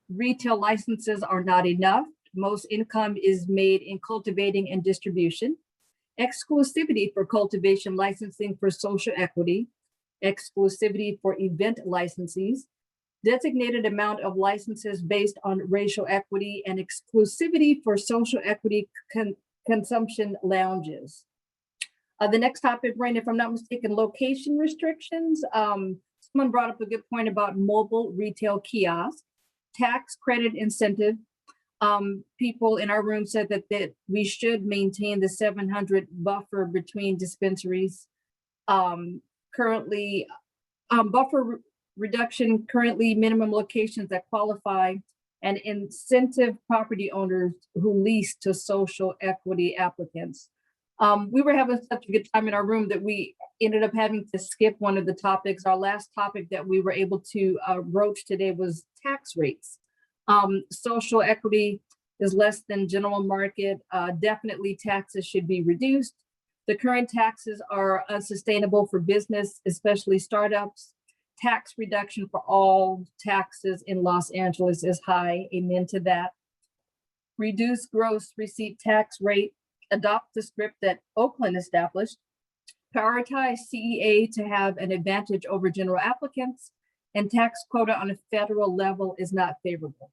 Retail licenses are not enough. Most income is made in cultivating and distribution. Exclusivity for cultivation licensing for social equity. Exclusivity for event licensees. Designated amount of licenses based on racial equity, and exclusivity for social equity consumption lounges. The next topic, Rain, if I'm not mistaken, location restrictions. Someone brought up a good point about mobile retail kiosks, tax credit incentive. People in our room said that we should maintain the 700 buffer between dispensaries. Currently, buffer reduction, currently minimum locations that qualify, and incentive property owners who lease to social equity applicants. We were having such a good time in our room that we ended up having to skip one of the topics. Our last topic that we were able to broach today was tax rates. Social equity is less than general market. Definitely taxes should be reduced. The current taxes are unsustainable for business, especially startups. Tax reduction for all taxes in Los Angeles is high. Amen to that. Reduce gross receipt tax rate. Adopt the script that Oakland established. Prioritize CEA to have an advantage over general applicants. And tax quota on a federal level is not favorable.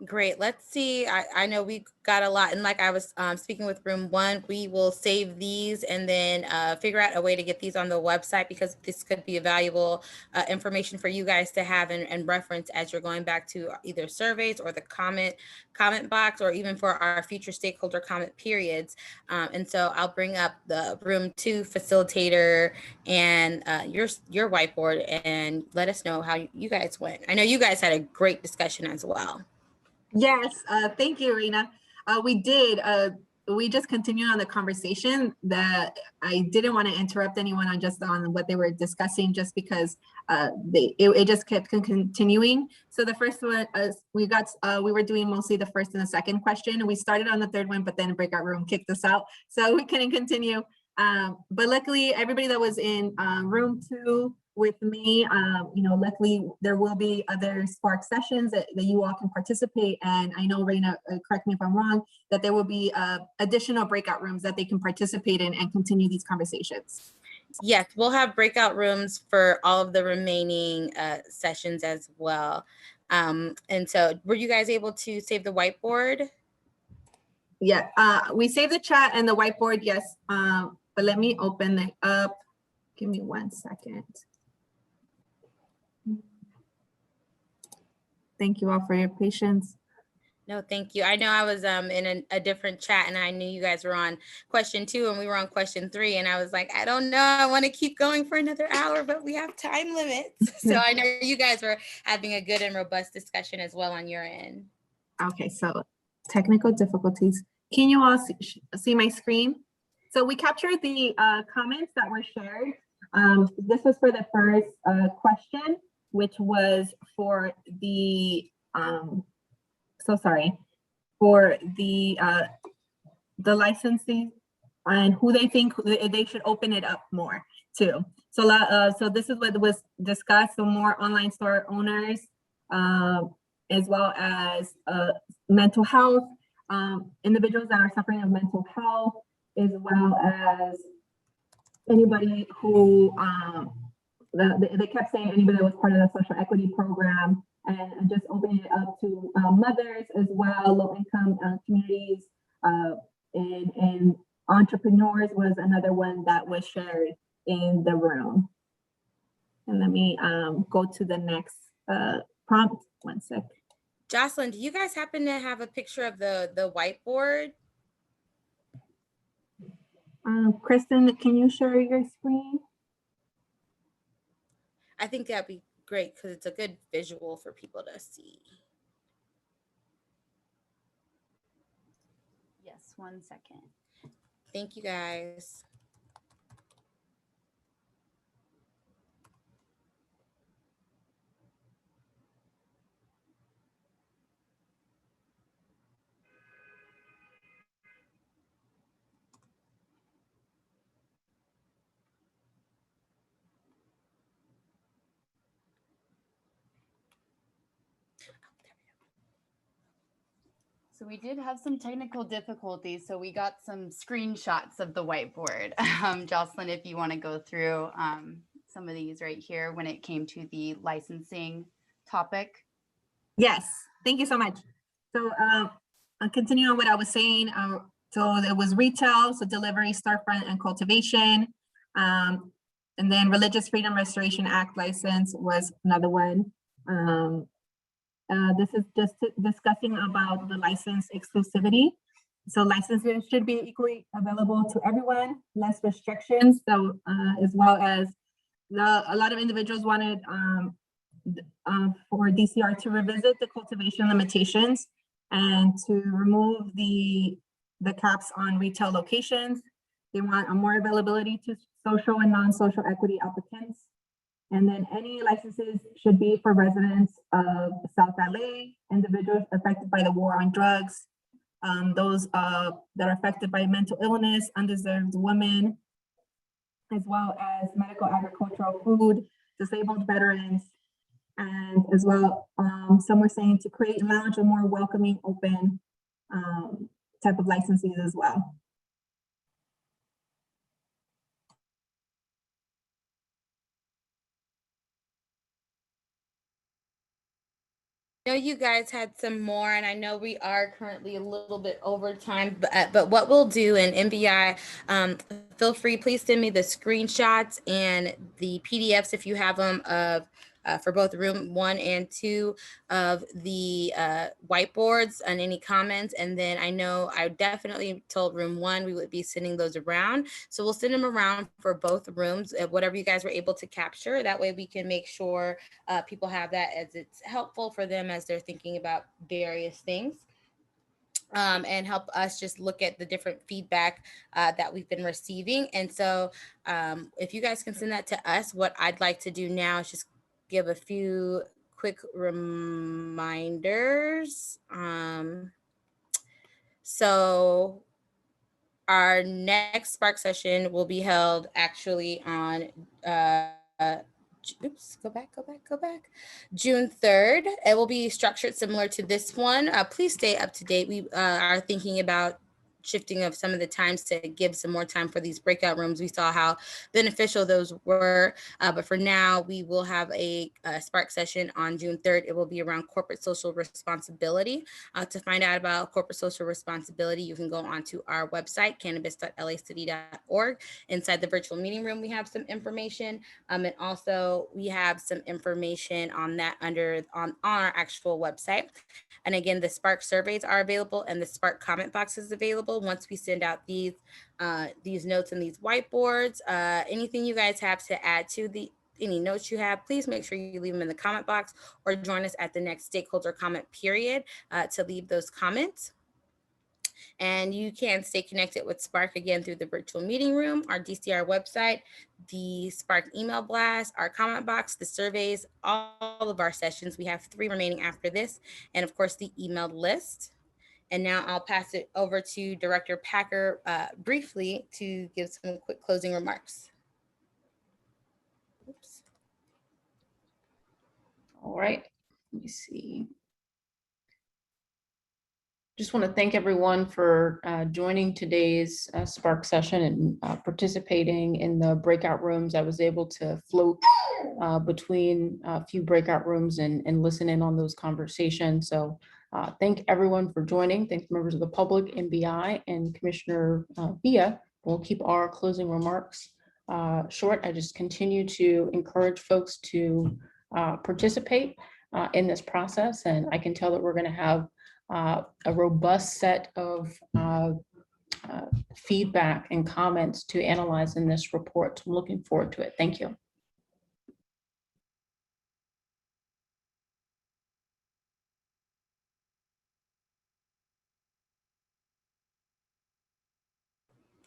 Great. Let's see. I know we got a lot, and like I was speaking with room 1, we will save these and then figure out a way to get these on the website, because this could be a valuable information for you guys to have and reference as you're going back to either surveys or the comment box, or even for our future stakeholder comment periods. And so I'll bring up the room 2 facilitator and your whiteboard and let us know how you guys went. I know you guys had a great discussion as well. Yes, thank you, Rena. We did. We just continued on the conversation. That I didn't want to interrupt anyone on what they were discussing, just because it just kept continuing. So the first one, we were doing mostly the first and the second question. We started on the third one, but then a breakout room kicked us out, so we couldn't continue. But luckily, everybody that was in room 2 with me, luckily there will be other Spark sessions that you all can participate. And I know, Raina, correct me if I'm wrong, that there will be additional breakout rooms that they can participate in and continue these conversations. Yes, we'll have breakout rooms for all of the remaining sessions as well. And so were you guys able to save the whiteboard? Yeah, we saved the chat and the whiteboard, yes. But let me open it up. Give me 1 second. Thank you all for your patience. No, thank you. I know I was in a different chat, and I knew you guys were on question 2 and we were on question 3. And I was like, I don't know, I want to keep going for another hour, but we have time limits. So I know you guys were having a good and robust discussion as well on your end. Okay, so technical difficulties. Can you all see my screen? So we captured the comments that were shared. This was for the first question, which was for the for the licensing and who they think they should open it up more to. So this is what was discussed. So more online store owners, as well as mental health, individuals that are suffering of mental health, as well as anybody who they kept saying anybody that was part of the social equity program, and just opening it up to mothers as well, low income communities, and entrepreneurs was another one that was shared in the room. And let me go to the next prompt. One sec. Jocelyn, do you guys happen to have a picture of the whiteboard? Kristen, can you share your screen? I think that'd be great because it's a good visual for people to see. Yes, 1 second. Thank you guys. So we did have some technical difficulties, so we got some screenshots of the whiteboard. Jocelyn, if you want to go through some of these right here when it came to the licensing topic. Yes, thank you so much. So I'll continue on what I was saying. So there was retail, so delivery, storefront, and cultivation. And then Religious Freedom Restoration Act license was another one. This is just discussing about the license exclusivity. So licenses should be equally available to everyone, less restrictions. So as well as a lot of individuals wanted for DCR to revisit the cultivation limitations and to remove the caps on retail locations. They want a more availability to social and non-social equity applicants. And then any licenses should be for residents of South LA, individuals affected by the war on drugs, those that are affected by mental illness, undeserved women, as well as medical, agricultural, food, disabled veterans, and as well, some were saying to create lounge a more welcoming, open type of licenses as well. I know you guys had some more, and I know we are currently a little bit over time, but what we'll do in NBI, feel free, please send me the screenshots and the PDFs if you have them of for both room 1 and 2 of the whiteboards and any comments. And then I know I definitely told room 1 we would be sending those around. So we'll send them around for both rooms, whatever you guys were able to capture. That way we can make sure people have that as it's helpful for them as they're thinking about various things. And help us just look at the different feedback that we've been receiving. And so if you guys can send that to us, what I'd like to do now is just give a few quick reminders. So our next Spark session will be held actually on oops, go back. June 3rd. It will be structured similar to this one. Please stay up to date. We are thinking about shifting of some of the times to give some more time for these breakout rooms. We saw how beneficial those were, but for now we will have a Spark session on June 3rd. It will be around corporate social responsibility. To find out about corporate social responsibility, you can go onto our website, cannabis.lacity.org. Inside the virtual meeting room, we have some information, and also we have some information on that on our actual website. And again, the Spark surveys are available and the Spark comment box is available once we send out these notes and these whiteboards. Anything you guys have to add to any notes you have, please make sure you leave them in the comment box or join us at the next stakeholder comment period to leave those comments. And you can stay connected with Spark again through the virtual meeting room, our DCR website, the Spark email blast, our comment box, the surveys, all of our sessions. We have 3 remaining after this, and of course the emailed list. And now I'll pass it over to Director Packer briefly to give some quick closing remarks. Oops. All right, let me see. just want to thank everyone for joining today's Spark session and participating in the breakout rooms. I was able to float between a few breakout rooms and listen in on those conversations. So thank everyone for joining. Thank members of the public, MBI, and Commissioner Villa. We'll keep our closing remarks short. I just continue to encourage folks to participate in this process. And I can tell that we're going to have a robust set of feedback and comments to analyze in this report. So I'm looking forward to it. Thank you.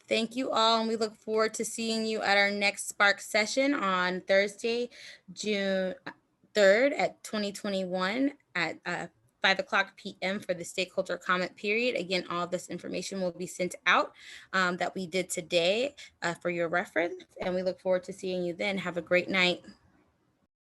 Thank you all, and we look forward to seeing you at our next Spark session on Thursday, June 3rd at 2021 at 5:00 p.m. for the stakeholder comment period. Again, all of this information will be sent out that we did today for your reference, and we look forward to seeing you then. Have a great night.